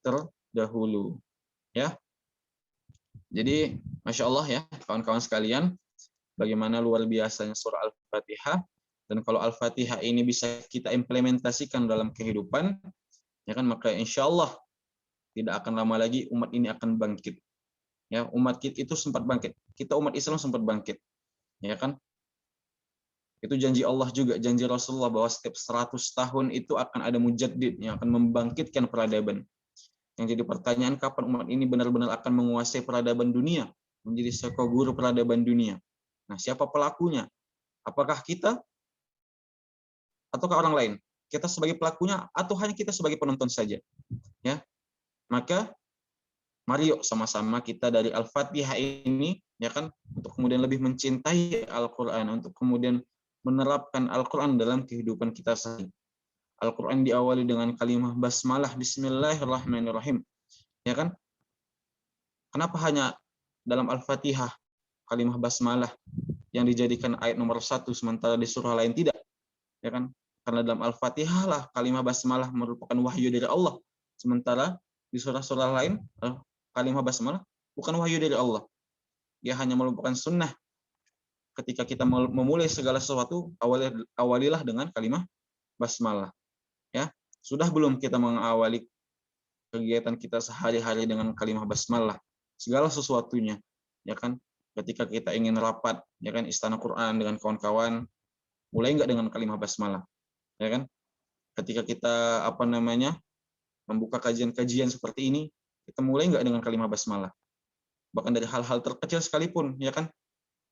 terdahulu. Ya. Jadi, Masya Allah ya, kawan-kawan sekalian, bagaimana luar biasanya surah Al-Fatihah. Dan kalau Al-Fatihah ini bisa kita implementasikan dalam kehidupan, ya kan, maka insya Allah tidak akan lama lagi umat ini akan bangkit. Ya, umat kita itu sempat bangkit. Kita umat Islam sempat bangkit. Ya kan? Itu janji Allah juga, janji Rasulullah bahwa setiap 100 tahun itu akan ada mujaddid yang akan membangkitkan peradaban. Yang jadi pertanyaan, kapan umat ini benar-benar akan menguasai peradaban dunia, menjadi sekoguru peradaban dunia. Nah, siapa pelakunya? Apakah kita ataukah orang lain? Kita sebagai pelakunya atau hanya kita sebagai penonton saja? Ya. Maka mari yuk sama-sama kita dari Al-Fatihah ini ya kan untuk kemudian lebih mencintai Al-Qur'an, untuk kemudian menerapkan Al-Qur'an dalam kehidupan kita sehari. Al-Qur'an diawali dengan kalimat basmalah, bismillahirrahmanirrahim. Ya kan? Kenapa hanya dalam Al-Fatihah kalimah basmalah yang dijadikan ayat nomor 1 sementara di surah lain tidak? Ya kan? Karena dalam Al-Fatihah lah kalimah basmalah merupakan wahyu dari Allah. Sementara di surah-surah lain kalimah basmalah bukan wahyu dari Allah. Dia hanya merupakan sunnah. Ketika kita memulai segala sesuatu, awalilah dengan kalimah basmalah. Ya, sudah belum kita mengawali kegiatan kita sehari-hari dengan kalimah basmalah? Segala sesuatunya, ya kan? Ketika kita ingin rapat, ya kan, Istana Quran dengan kawan-kawan, mulai nggak dengan kalimah basmalah, ya kan? Ketika kita membuka kajian-kajian seperti ini, kita mulai nggak dengan kalimah basmalah? Bahkan dari hal-hal terkecil sekalipun, ya kan?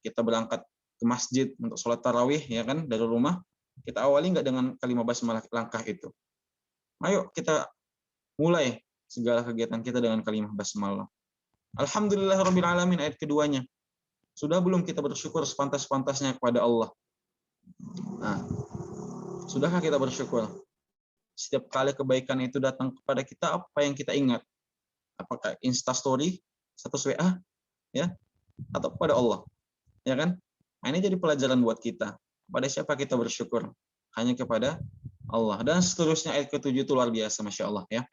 Kita berangkat ke masjid untuk sholat tarawih, ya kan, dari rumah, kita awali nggak dengan kalimah basmalah langkah itu. Ayo kita mulai segala kegiatan kita dengan kalimah basmalah. Alhamdulillahirabbil alamin, ayat keduanya. Sudah belum kita bersyukur sepantas-pantasnya kepada Allah? Nah, sudahkah kita bersyukur? Setiap kali kebaikan itu datang kepada kita, apa yang kita ingat? Apakah Instastory, status WA, ya, atau kepada Allah? Ya kan? Nah, ini jadi pelajaran buat kita. Pada siapa kita bersyukur? Hanya kepada Allah. Dan seterusnya ayat ke-7 itu luar biasa, Masya Allah, ya.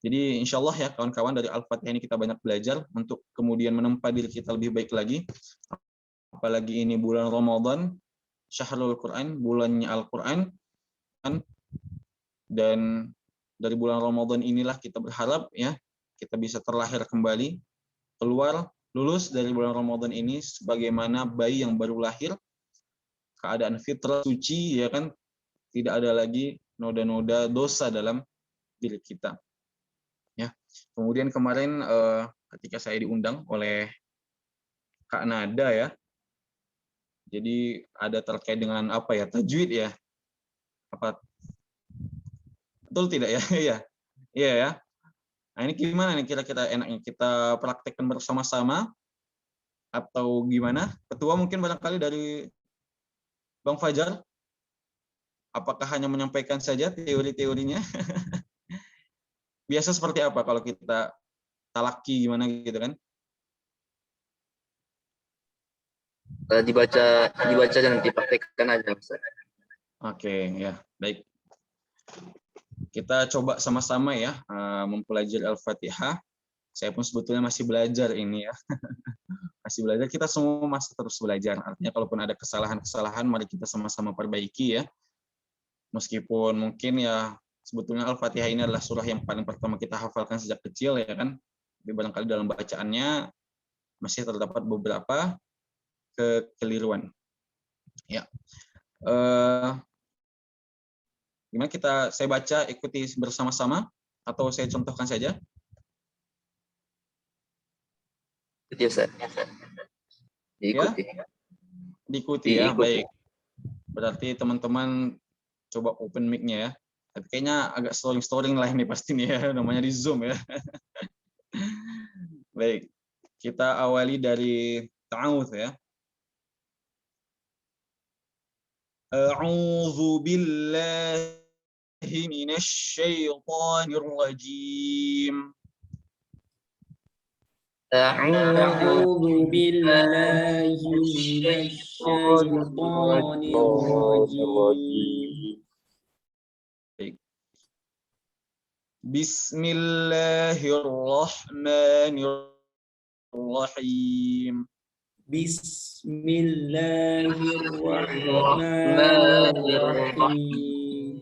Jadi insya Allah ya kawan-kawan, dari Al-Fatihah ini kita banyak belajar untuk kemudian menempa diri kita lebih baik lagi. Apalagi ini bulan Ramadan, Syahrul Quran, bulannya Al-Quran. Dan dari bulan Ramadan inilah kita berharap ya kita bisa terlahir kembali, keluar, lulus dari bulan Ramadan ini sebagaimana bayi yang baru lahir, keadaan fitrah suci, ya kan, tidak ada lagi noda-noda dosa dalam diri kita. Ya. Kemudian kemarin ketika saya diundang oleh Kak Nada ya, jadi ada terkait dengan apa ya, tajwid ya, apa betul tidak ya? Iya, iya ya. Nah ini gimana nih kira-kira, enaknya kita praktekkan bersama-sama atau gimana? Ketua mungkin barangkali dari Bang Fajar, apakah hanya menyampaikan saja teori-teorinya? Biasa seperti apa kalau kita talaki gimana gitu kan? Dibaca dan dipraktekkan aja, Ustaz. Oke, ya, baik. Kita coba sama-sama ya mempelajari Al-Fatihah. Saya pun sebetulnya masih belajar ini ya. Masih belajar, kita semua masih terus belajar. Artinya kalaupun ada kesalahan-kesalahan, mari kita sama-sama perbaiki ya. Meskipun mungkin ya sebetulnya Al-Fatihah ini adalah surah yang paling pertama kita hafalkan sejak kecil ya kan. Tapi barangkali dalam bacaannya masih terdapat beberapa kekeliruan. Ya. Gimana saya baca, ikuti bersama-sama atau saya contohkan saja? Ikuti, Ustaz. Diikuti. Ya? Diikuti ya, baik. Berarti teman-teman coba open mic-nya ya. Tapi kayaknya agak storing lah ini pasti nih ya, namanya di Zoom ya. Baik. Kita awali dari ta'awudz ya. A'udzu billahi minasy syaithanir rajim. أعوذ بالله من الشيطان الرجيم بسم الله الرحمن الرحيم بسم الله الرحمن الرحيم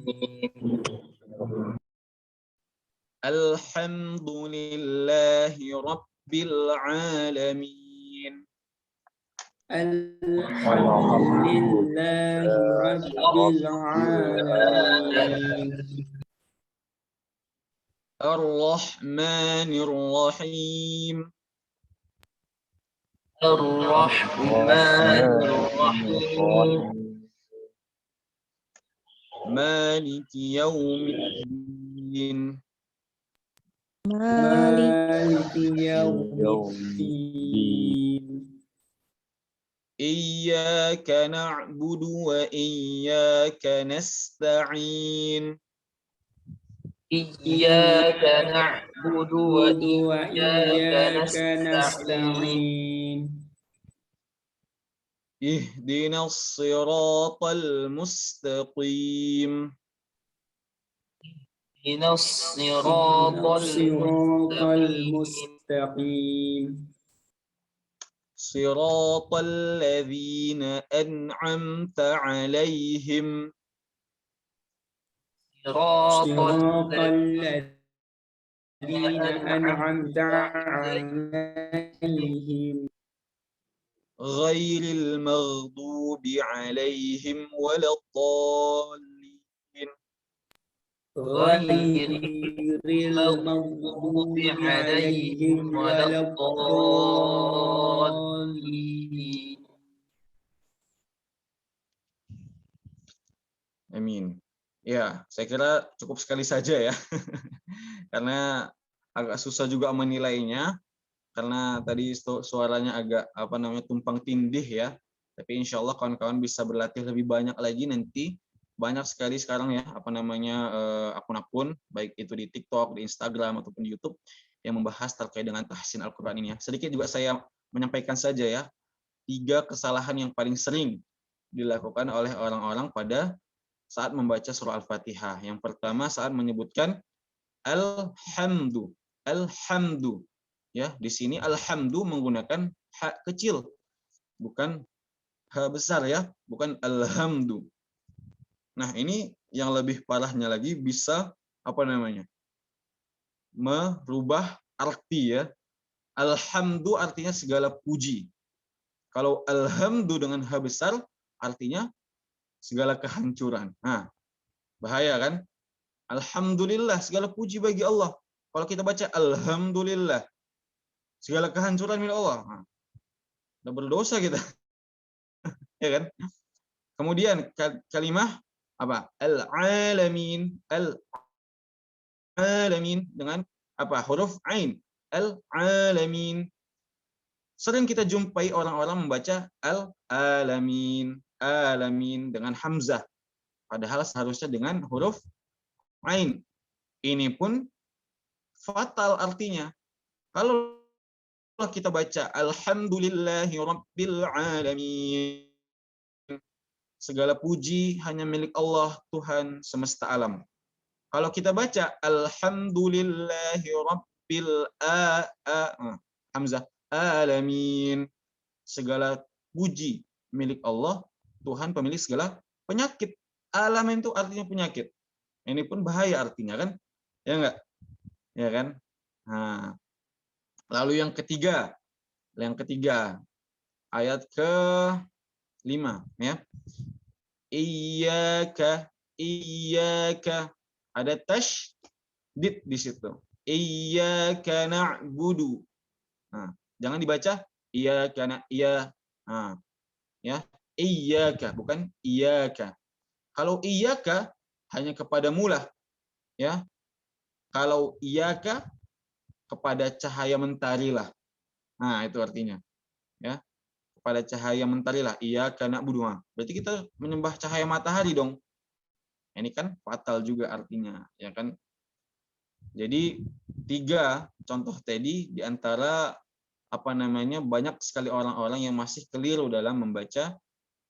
الحمد لله رب العالمين الحمد لله رب العالمين الرحمن الرحيم الرحمن الرحيم مالك يوم الدين مالك يوم الدين إياك نعبد وإياك نستعين إياك نعبد وإياك وإياك نستعين نستعين اهدنا الصراط المستقيم اهدنا الصراط الصراط المستقيم المستقيم صراط الذين أنعمت عليهم صراط صراط الذين الذين أنعمت أنعمت عليهم غير المغضوب عليهم ولا الضالين غير المغضوب المغضوب عليهم عليهم ولا ولا الضالين. الضالين. Amin. Ya, saya kira cukup sekali saja ya. Karena agak susah juga menilainya karena tadi suaranya agak tumpang tindih ya. Tapi insya Allah kawan-kawan bisa berlatih lebih banyak lagi nanti. Banyak sekali sekarang ya akun-akun baik itu di TikTok, di Instagram ataupun di YouTube yang membahas terkait dengan tahsin Al-Qur'an ini ya. Sedikit juga saya menyampaikan saja ya 3 kesalahan yang paling sering dilakukan oleh orang-orang pada saat membaca surah Al-Fatihah. Yang pertama saat menyebutkan alhamdu. Alhamdu. Ya, di sini alhamdu menggunakan ha kecil, bukan ha besar ya, bukan alhamdu. Nah, ini yang lebih parahnya lagi bisa merubah arti ya. Alhamdu artinya segala puji. Kalau alhamdu dengan ha besar artinya segala kehancuran. Nah, bahaya kan? Alhamdulillah, segala puji bagi Allah. Kalau kita baca alhamdulillah, segala kehancuran milik Allah. Nah, udah berdosa kita. Ya kan? Kemudian kalimat apa? Al-alamin, al-alamin dengan apa? Huruf ain. Al-alamin. Sering kita jumpai orang-orang membaca al-alamin, alamin dengan hamzah. Padahal seharusnya dengan huruf ain. Ini pun fatal artinya. Kalau kita baca alhamdulillahi rabbil alamin, segala puji hanya milik Allah Tuhan semesta alam. Kalau kita baca alhamdulillahi rabbil hamzah alamin, segala puji milik Allah Tuhan pemilik segala penyakit. Alamin itu artinya penyakit. Ini pun bahaya artinya kan? Ya enggak? Ya kan? Nah, lalu yang ketiga ayat ke-5 ya. Iyyaka ada tasydid di situ. Iyyaka na'budu. Nah, jangan dibaca iyyaka nah, ya. Iyyaka bukan iyyaka. Kalau iyyaka hanya kepada mula ya. Kalau iyyaka kepada cahaya mentari lah. Nah, itu artinya. Ya. Kepada cahaya mentari lah. Iyyaka na'budu. Berarti kita menyembah cahaya matahari dong. Ini kan fatal juga artinya, ya kan? Jadi 3 contoh tadi di antara banyak sekali orang-orang yang masih keliru dalam membaca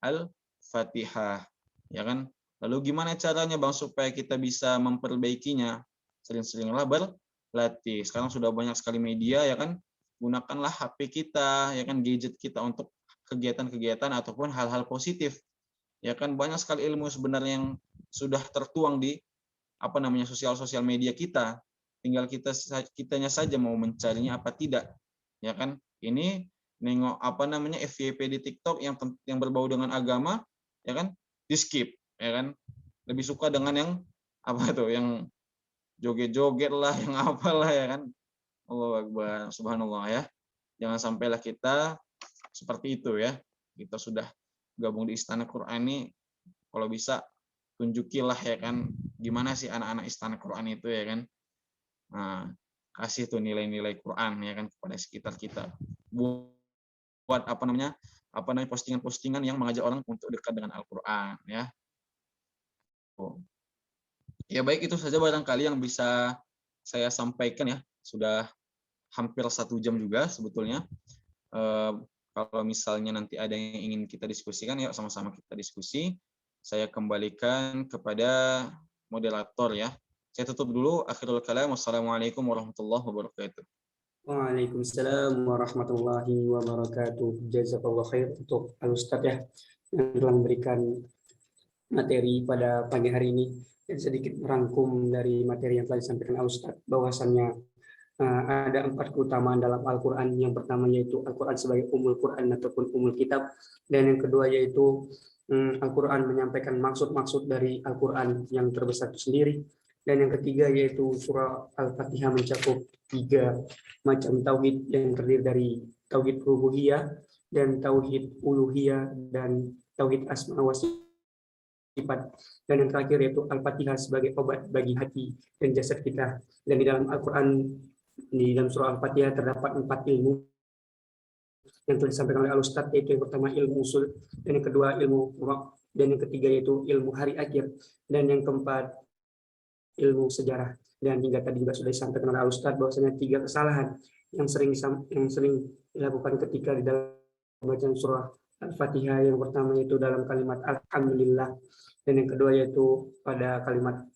Al-Fatihah, ya kan? Lalu gimana caranya Bang supaya kita bisa memperbaikinya? Sering-seringlah berlatih. Sekarang sudah banyak sekali media ya kan? Gunakanlah HP kita, ya kan, gadget kita untuk kegiatan-kegiatan ataupun hal-hal positif. Ya kan banyak sekali ilmu sebenarnya yang sudah tertuang di sosial media kita. Tinggal kitanya saja mau mencarinya apa tidak. Ya kan? Ini nengok FYP di TikTok yang berbau dengan agama, ya kan? Di-skip, ya kan? Lebih suka dengan yang yang joget-joget lah, yang apalah ya kan. Allahu Akbar, subhanallah ya. Jangan sampailah kita seperti itu ya. Kita sudah gabung di Istana Quran ini, kalau bisa tunjukilah ya kan gimana sih anak-anak Istana Quran itu ya kan. Nah, kasih tuh nilai-nilai Quran ya kan kepada sekitar kita. Buat postingan-postingan yang mengajak orang untuk dekat dengan Al-Qur'an ya. Ya baik, itu saja barangkali yang bisa saya sampaikan ya. Sudah hampir 1 jam juga sebetulnya. Kalau misalnya nanti ada yang ingin kita diskusikan, ya sama-sama kita diskusi. Saya kembalikan kepada moderator ya. Saya tutup dulu. Akhirul kalam. Wassalamualaikum warahmatullahi wabarakatuh. Waalaikumsalam warahmatullahi wabarakatuh. Jazakallah khair untuk Al-Ustadz ya yang telah memberikan materi pada pagi hari ini, dan sedikit merangkum dari materi yang telah disampaikan Al-Ustadz bahwasannya ada 4 keutamaan dalam Al-Quran. Yang pertama yaitu Al-Quran sebagai umul Quran ataupun umul kitab, dan yang kedua yaitu Al-Quran menyampaikan maksud-maksud dari Al-Quran yang terbesar itu sendiri, dan yang ketiga yaitu surah Al-Fatihah mencakup 3 macam tauhid yang terdiri dari tauhid rububiyah dan tauhid uluhiyah dan tauhid asma wa sifat, dan yang terakhir yaitu Al-Fatihah sebagai obat bagi hati dan jasad kita. Dan di dalam Al-Quran, di dalam surah Al-Fatihah terdapat 4 ilmu yang telah disampaikan oleh Al-Ustadz, yaitu yang pertama ilmu usul, dan yang kedua ilmu furaq, dan yang ketiga yaitu ilmu hari akhir, dan yang keempat ilmu sejarah. Dan hingga tadi juga sudah disampaikan oleh Al-Ustadz bahwasanya 3 kesalahan yang sering dilakukan ketika di dalam bacaan surah Al-Fatihah. Yang pertama yaitu dalam kalimat Alhamdulillah, dan yang kedua yaitu pada kalimat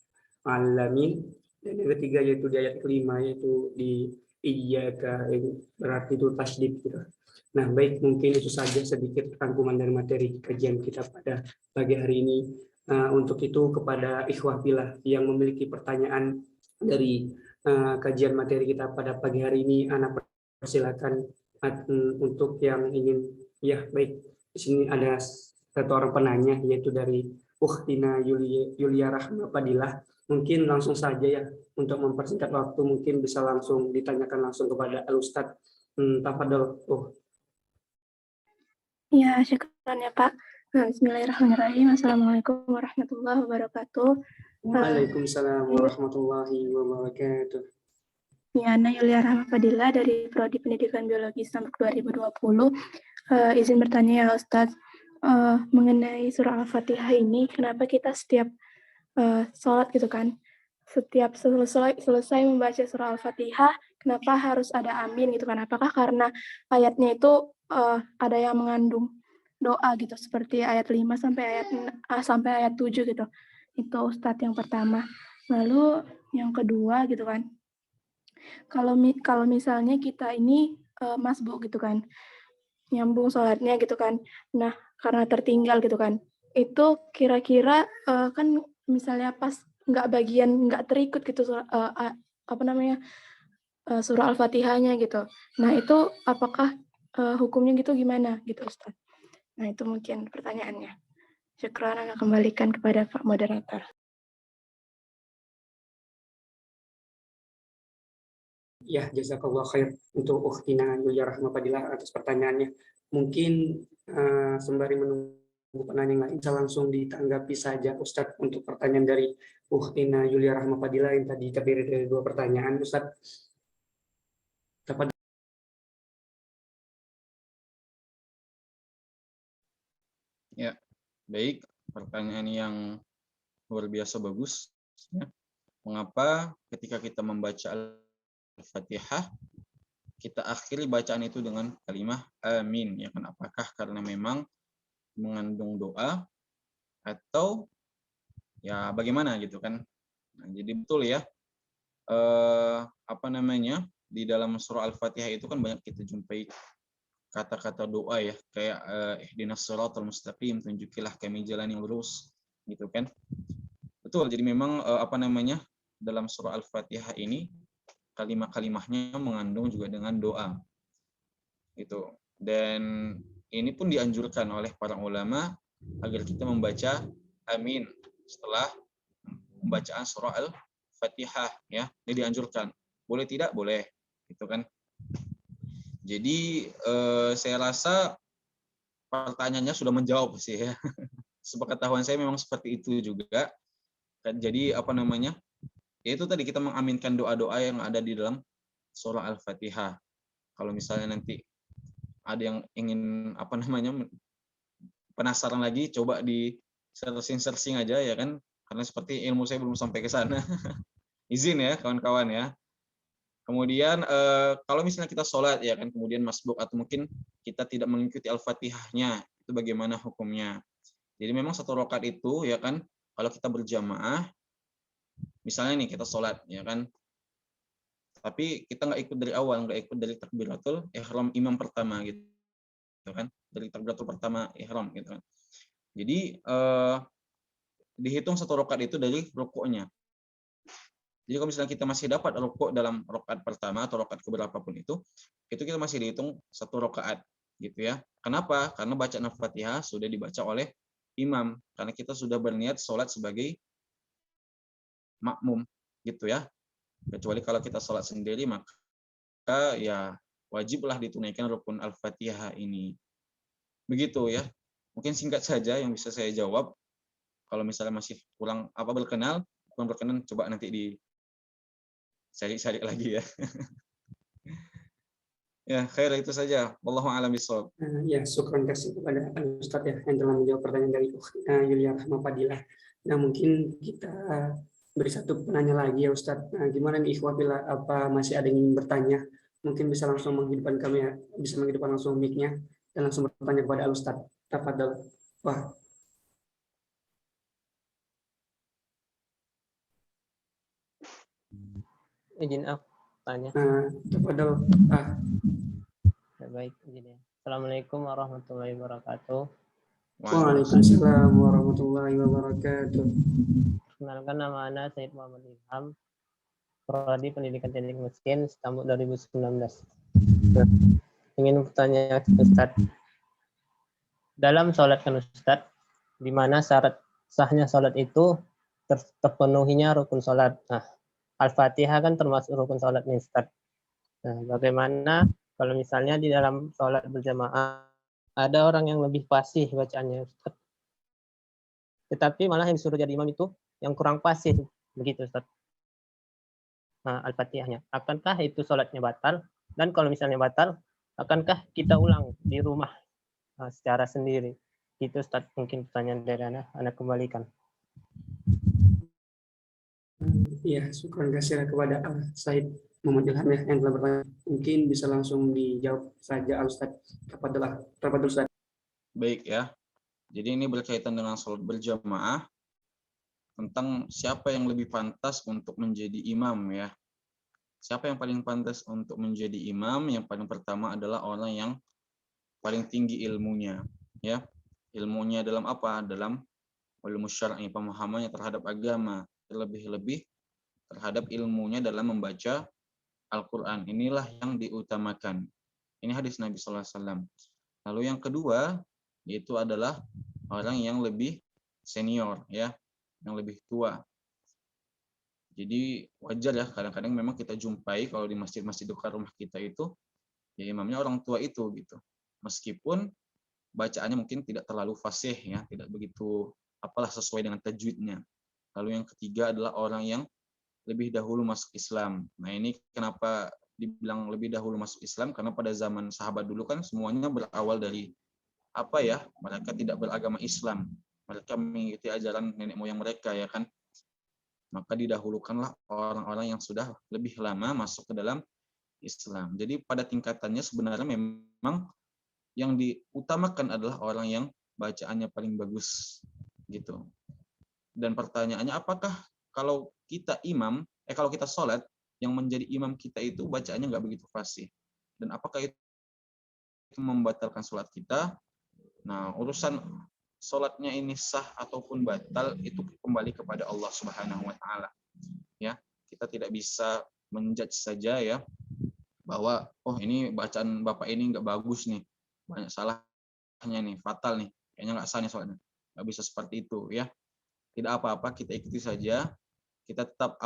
Alamin, dan yang ketiga yaitu di ayat kelima yaitu di Iyyaka, berarti itu tasydid gitu. Nah, baik, mungkin itu saja sedikit rangkuman dari materi kajian kita pada pagi hari ini. Untuk itu kepada ikhwah fillah yang memiliki pertanyaan dari kajian materi kita pada pagi hari ini, Ana persilakan untuk yang ingin. Ya, baik. Di sini ada satu orang penanya yaitu dari Ukhtina Yulia Rahma Fadilah. Mungkin langsung saja ya, untuk mempersingkat waktu mungkin bisa langsung ditanyakan langsung kepada Al-Ustadz. Tafadhol. Ya, syukran ya Pak. Bismillahirrahmanirrahim. Assalamualaikum warahmatullahi wabarakatuh. Waalaikumsalam warahmatullahi wabarakatuh. Ya, Ana Yulia Rahma Fadila dari Prodi Pendidikan Biologi Islam 2020. Izin bertanya ya Ustadz, mengenai surah Al-Fatihah ini, kenapa kita setiap sholat gitu kan, setiap selesai membaca surah Al-Fatihah, kenapa harus ada amin gitu kan? Apakah karena ayatnya itu ada yang mengandung doa gitu, seperti ayat 5 sampai ayat 7 gitu. Itu Ustadz yang pertama. Lalu yang kedua gitu kan, kalau misalnya kita ini masbuk gitu kan, nyambung sholatnya gitu kan, nah karena tertinggal gitu kan, itu kira-kira kan misalnya pas nggak terikut gitu surah Al-Fatihahnya gitu. Nah itu apakah hukumnya gitu gimana gitu Ustaz? Nah itu mungkin pertanyaannya. Syukran, akan kembalikan kepada Pak Moderator. Ya, jazakallah khair untuk Ukhtina Yulia Rahma Fadilah atas pertanyaannya. Mungkin sembari menunggu penanya yang lain, bisa langsung ditanggapi saja Ustadz untuk pertanyaan dari Ukhtina Yulia Rahma Fadilah yang tadi terdiri dari 2 pertanyaan, Ustadz. Ya, baik. Pertanyaan yang luar biasa bagus. Ya. Mengapa ketika kita membaca Al-Fatihah, kita akhiri bacaan itu dengan kalimat amin? Ya kan? Apakah karena memang mengandung doa atau ya bagaimana gitu kan? Nah, jadi betul ya. Di dalam surah Al-Fatihah itu kan banyak kita jumpai kata-kata doa ya, kayak ihdinas shiratal mustaqim, tunjukilah kami jalan yang lurus gitu kan. Betul, jadi memang dalam surah Al-Fatihah ini kalimat-kalimatnya mengandung juga dengan doa gitu. Dan ini pun dianjurkan oleh para ulama agar kita membaca amin setelah pembacaan surah Al-Fatihah ya. Ini dianjurkan. Boleh tidak? Boleh gitu kan. Jadi saya rasa pertanyaannya sudah menjawab sih ya. Sepengetahuan saya memang seperti itu juga. Jadi ya itu tadi kita mengaminkan doa-doa yang ada di dalam surah Al-Fatihah. Kalau misalnya nanti ada yang ingin penasaran lagi, coba di searching aja ya kan. karena seperti ilmu saya belum sampai ke sana. Izin ya kawan-kawan ya. Kemudian kalau misalnya kita sholat ya kan, kemudian masbuk atau mungkin kita tidak mengikuti Al-Fatihahnya, itu bagaimana hukumnya? Jadi memang satu rakaat itu ya kan, kalau kita berjamaah, misalnya nih kita sholat ya kan, tapi kita nggak ikut dari awal, nggak ikut dari takbiratul ihram imam pertama gitu kan, dari takbiratul pertama ihram gitu kan. Jadi dihitung satu rakaat itu dari rukuknya. Jadi kalau misalnya kita masih dapat rukuk dalam rakaat pertama atau rakaat keberapa pun itu kita masih dihitung satu rakaat gitu ya. Kenapa? Karena bacaan Al-Fatihah sudah dibaca oleh imam, karena kita sudah berniat sholat sebagai makmum gitu ya. Kecuali kalau kita sholat sendiri, maka ya wajiblah ditunaikan rukun Al-Fatihah ini. Begitu ya. Mungkin singkat saja yang bisa saya jawab. Kalau misalnya masih kurang kurang berkenan, coba nanti di cari lagi ya. Ya, khair itu saja. Wallahu a'lam bishawab. Ya, syukron kasih kepada Ustaz ya yang telah menjawab pertanyaan dari Yulia Rahma Fadilah. Nah, mungkin kita beri satu penanya lagi ya Ustaz. Nah, gimana nih ikhwah bila apa masih ada yang ingin bertanya? Mungkin bisa langsung menghidupkan kami ya, bisa menghidupkan langsung mic-nya dan langsung bertanya kepada Ustaz. Tafadhol. Wah. Izin aku tanya. Tafadhol. Ya, baik, izin ya. Assalamualaikum warahmatullahi wabarakatuh. Waalaikumsalam warahmatullahi wabarakatuh. Perkenalkan, nama Anda Said Muhammad Ilham, Prodi Pendidikan Teknik Mesin, Istanbul 2019. Ingin bertanya Ustadz, dalam sholat kan Ustadz, di mana syarat sahnya sholat itu terpenuhinya rukun sholat. Nah, Al-Fatihah kan termasuk rukun sholat nih Ustadz. Nah, bagaimana kalau misalnya di dalam sholat berjamaah ada orang yang lebih fasih bacaannya Ustadz, tetapi malah yang disuruh jadi imam itu yang kurang fasih, begitu Ustadz. Nah, Al-Fatihahnya, akankah itu sholatnya batal? Dan kalau misalnya batal, akankah kita ulang di rumah secara sendiri? Itu Ustadz, mungkin pertanyaan dari Anda kembalikan. Iya, syukur kasih kepada Said Muhammad Ilham ya yang telah bertanya. Mungkin bisa langsung dijawab saja Ustaz. Tafadhol Ustaz. Baik ya. Jadi ini berkaitan dengan sholat berjamaah, tentang siapa yang lebih pantas untuk menjadi imam ya. Siapa yang paling pantas untuk menjadi imam? Yang paling pertama adalah orang yang paling tinggi ilmunya ya. Ilmunya dalam apa? Dalam ilmu syar'i, pemahamannya terhadap agama, terlebih-lebih terhadap ilmunya dalam membaca Al-Quran. Inilah yang diutamakan. Ini hadis Nabi SAW. Lalu yang kedua, yaitu adalah orang yang lebih senior, ya, yang lebih tua. Jadi wajar ya, kadang-kadang memang kita jumpai kalau di masjid-masjid dekat rumah kita itu, ya imamnya orang tua itu gitu. Meskipun bacaannya mungkin tidak terlalu fasih ya, tidak begitu apalah sesuai dengan tajwidnya. Lalu yang ketiga adalah orang yang lebih dahulu masuk Islam. Nah ini kenapa dibilang lebih dahulu masuk Islam? Karena pada zaman sahabat dulu kan semuanya berawal dari apa ya? Mereka tidak beragama Islam. Mereka mengikuti ajaran nenek moyang mereka ya kan. Maka didahulukanlah orang-orang yang sudah lebih lama masuk ke dalam Islam. Jadi pada tingkatannya sebenarnya memang yang diutamakan adalah orang yang bacaannya paling bagus gitu. Dan pertanyaannya, apakah kalau kita imam, kalau kita sholat, yang menjadi imam kita itu bacaannya nggak begitu fasih, dan apakah itu membatalkan sholat kita? Nah, urusan sholatnya ini sah ataupun batal itu kembali kepada Allah Subhanahu Wa Taala. Ya, kita tidak bisa menjudge saja ya bahwa oh ini bacaan bapak ini nggak bagus nih, banyak salahnya nih, fatal nih, kayaknya nggak sah nih sholatnya. Nggak bisa seperti itu ya. Tidak apa-apa, kita ikuti saja. Kita tetap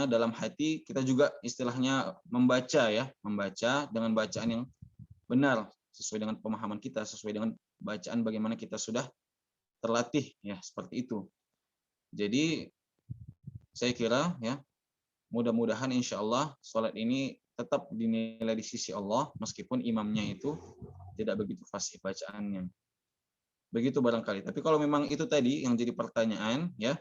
dalam hati kita juga istilahnya membaca ya, membaca dengan bacaan yang benar sesuai dengan pemahaman kita, sesuai dengan bacaan bagaimana kita sudah terlatih ya, seperti itu. Jadi saya kira ya, mudah-mudahan insya Allah sholat ini tetap dinilai di sisi Allah meskipun imamnya itu tidak begitu fasih bacaannya. Begitu barangkali. Tapi kalau memang itu tadi yang jadi pertanyaan ya,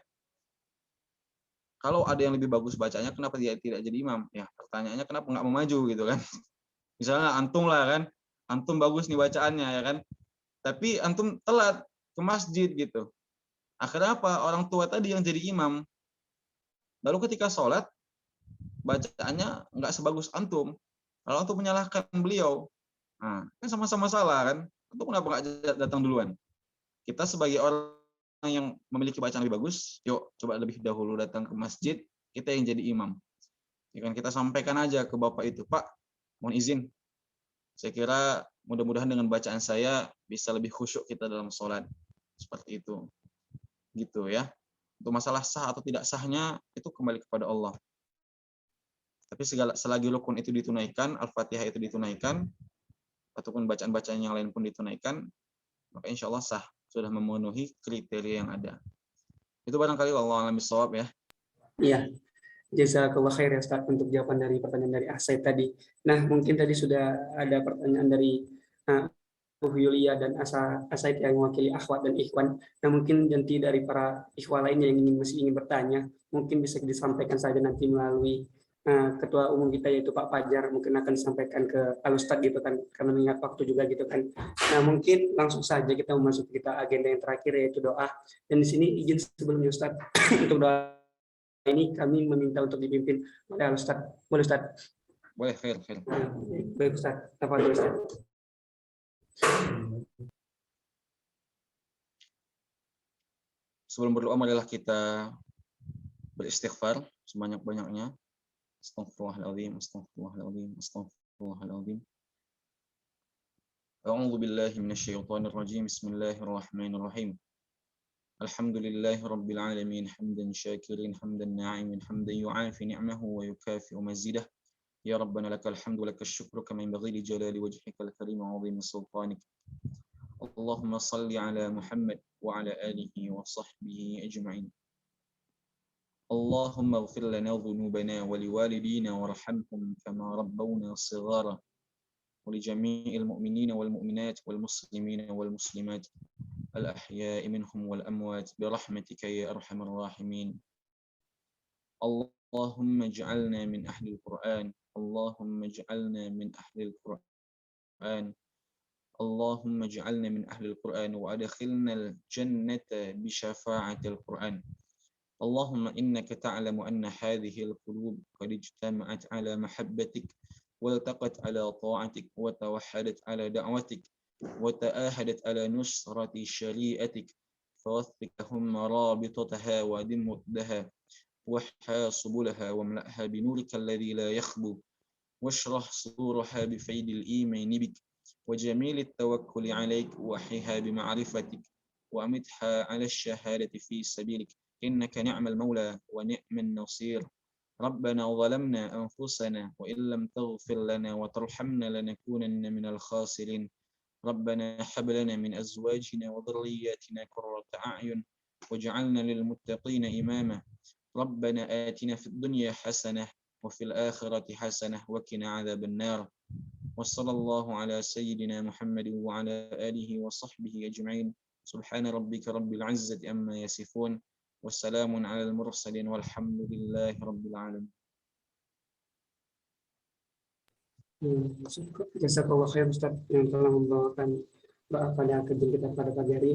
kalau ada yang lebih bagus bacanya, kenapa dia tidak jadi imam? Ya, pertanyaannya kenapa nggak mau maju gitu kan? Misalnya antum lah kan, antum bagus nih bacaannya ya kan, tapi antum telat ke masjid gitu. Akhirnya apa? Orang tua tadi yang jadi imam. Lalu ketika sholat, bacaannya nggak sebagus antum. Kalau antum menyalahkan beliau, nah, kan sama-sama salah kan? Antum kenapa nggak datang duluan? Kita sebagai orang yang memiliki bacaan lebih bagus, yuk coba lebih dahulu datang ke masjid, kita yang jadi imam. Ya kan, kita sampaikan aja ke bapak itu, Pak, mohon izin. Saya kira mudah-mudahan dengan bacaan saya bisa lebih khusyuk kita dalam sholat. Seperti itu. Gitu ya. Untuk masalah sah atau tidak sahnya, itu kembali kepada Allah. Tapi selagi rukun itu ditunaikan, Al-Fatihah itu ditunaikan, ataupun bacaan-bacaan yang lain pun ditunaikan, maka insya Allah sah. Sudah memenuhi kriteria yang ada. Itu barangkali wallahu a'lam bishawab ya. Iya, jazakallah khair ya Ustaz untuk jawaban dari pertanyaan dari Asai tadi. Nah, mungkin tadi sudah ada pertanyaan dari Bu Yulia dan Asaid yang mewakili akhwat dan ikhwan. Nah, mungkin nanti dari para ikhwan lainnya yang masih ingin bertanya, mungkin bisa disampaikan saja nanti melalui Ketua Umum kita yaitu Pak Fajar, mungkin akan disampaikan ke Al-Ustadz gitu kan, karena mengingat waktu juga gitu kan. Nah, mungkin langsung saja kita memasuki agenda yang terakhir yaitu doa. Dan di sini izin sebelumnya Ustadz untuk doa ini kami meminta untuk dipimpin oleh Al-Ustadz. Boleh Ustadz? Boleh, khair. Baik Ustadz, apa aja Ustadz? Sebelum berdoa, marilah kita beristighfar sebanyak-banyaknya. Astaghfirullahaladzim, astaghfirullahaladzim, astaghfirullahaladzim. A'udzu billahi minasyaitonir rajim. Bismillahirrahmanirrahim. Alhamdulillahi rabbil alamin, hamdan syakirin, hamdan na'imin, hamdan yu'afi ni'amahu wa yukafi'u mazidah. Ya Rabbana lakal hamdu lakal syukru kama yanbaghi li jalali wajhikal karim wa 'azimi sultanik. Allahumma salli ala Muhammad wa ala alihi wa sahbihi ajma'in. اللهم اغفر لنا ذنوبنا ولوالدينا وارحمهم كما ربونا صغارا ولجميع المؤمنين والمؤمنات والمسلمين والمسلمات الأحياء منهم والأموات برحمتك يا أرحم الراحمين. اللهم اجعلنا من أهل القرآن، اللهم اجعلنا من أهل القرآن، اللهم اجعلنا من أهل القرآن وأدخلنا الجنة بشفاعة القرآن. اللهم إنك تعلم أن هذه القلوب قد اجتمعت على محبتك والتقت على طاعتك وتوحدت على دعوتك وتآهدت على نصرة شريعتك فوثقهم رابطتها ودم وقدها وحاصب لها واملأها بنورك الذي لا يخبو واشرح صدورها بفيد الإيمان بك وجميل التوكل عليك وحيها بمعرفتك وأمتها على الشهادة في سبيلك إنك نعم المولى ونعم النصير. ربنا ظلمنا أنفسنا وإن لم تغفر لنا وترحمنا لنكونن من الخاسرين. ربنا هب لنا من أزواجنا وذرياتنا قرة أعين واجعلنا للمتقين إماما. ربنا آتنا في الدنيا حسنة وفي الآخرة حسنة وقنا عذاب النار. وصلى الله على سيدنا محمد وعلى آله وصحبه أجمعين. سبحان ربك رب العزة عما يصفون والسلام على المرسلين والحمد لله رب العالمين. Jazakallah khair Ustaz yang telah membawakan doa pada kajian kita pada pagi hari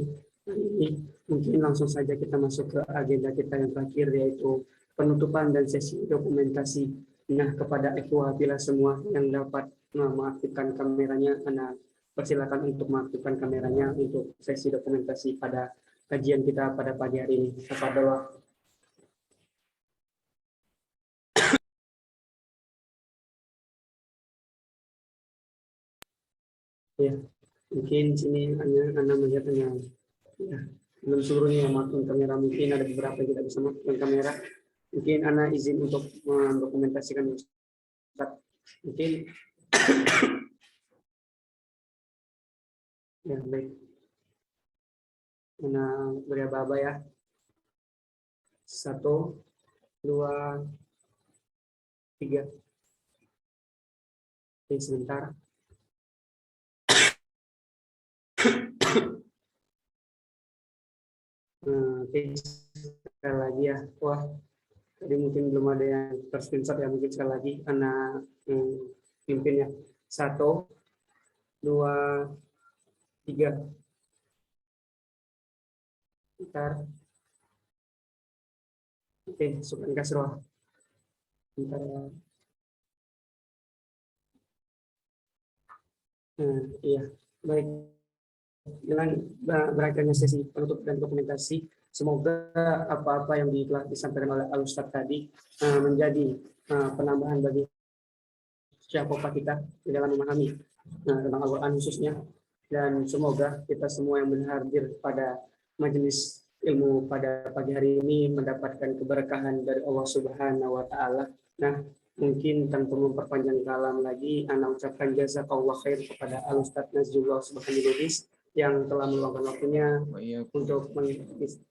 ini. Mungkin langsung saja kita masuk ke agenda kita yang terakhir yaitu penutupan dan sesi dokumentasi. Nah, kepada ikhwah bila semua yang dapat mengaktifkan kameranya, Anda persilakan untuk mengaktifkan kameranya untuk sesi dokumentasi pada kajian kita pada pagi hari ini. Tafadhol. Ya, mungkin sini Anda melihatnya ya, belum seluruhnya memakai kamera, mungkin ada beberapa yang tidak bisa memakai kamera. Mungkin Anda izin untuk mendokumentasikan Ustaz. Mungkin ya baik. Anda beri aba-aba ya. 1, 2, 3. Oke, sebentar. Oke, sekali lagi ya. Wah, Jadi mungkin belum ada yang ter-screenshot ya, mungkin sekali lagi anak pimpin ya. 1, 2, 3. Bentar. Oke, Subhan Kasroh. Bentar ya. Iya, baik. Dengan berakhirnya sesi penutup dan dokumentasi, semoga apa-apa yang telah disampaikan oleh Al-Ustadz tadi menjadi penambahan bagi siapa kita di dalam memahami tentang Al-Quran khususnya, dan semoga kita semua yang berhadir pada majelis ilmu pada pagi hari ini mendapatkan keberkahan dari Allah Subhanahu wa Ta'ala. Nah, mungkin tanpa memperpanjang kalam lagi, ana ucapkan jazakallah khair kepada Al-Ustadz Nazrullah Subhanallah yang telah meluangkan waktunya untuk mengisi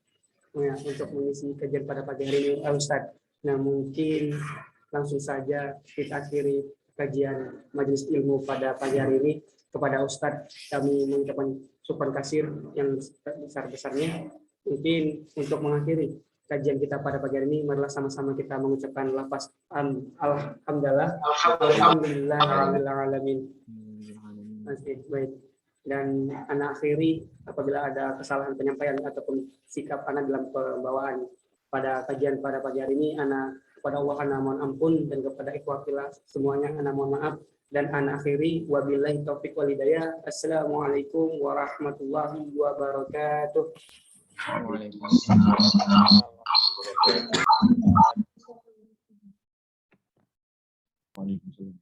kajian pada pagi hari ini, Al-Ustadz. Nah, mungkin langsung saja kita akhiri kajian majelis ilmu pada pagi hari ini. Kepada Ustadz kami mengucapkan syukur kasir yang besar-besarnya. Mungkin untuk mengakhiri kajian kita pada pagi hari ini, marilah sama-sama kita mengucapkan lafaz alhamdulillahirrahmanirrahim. Baik. Dan anak akhiri apabila ada kesalahan penyampaian ataupun sikap anak dalam pembawaan pada kajian pada pagi hari ini, anak kepada Allah anak mohon ampun, dan kepada ikhwafillah semuanya anak mohon maaf. Dan anak akhiri wabillahi taufiq wal hidayah. Assalamualaikum warahmatullahi wabarakatuh.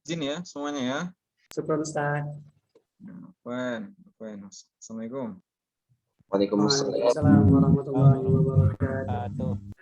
Izin ya semuanya ya. Syukur Ustaz. Assalamualaikum. Waalaikumsalam. Waalaikumsalam warahmatullahi wabarakatuh.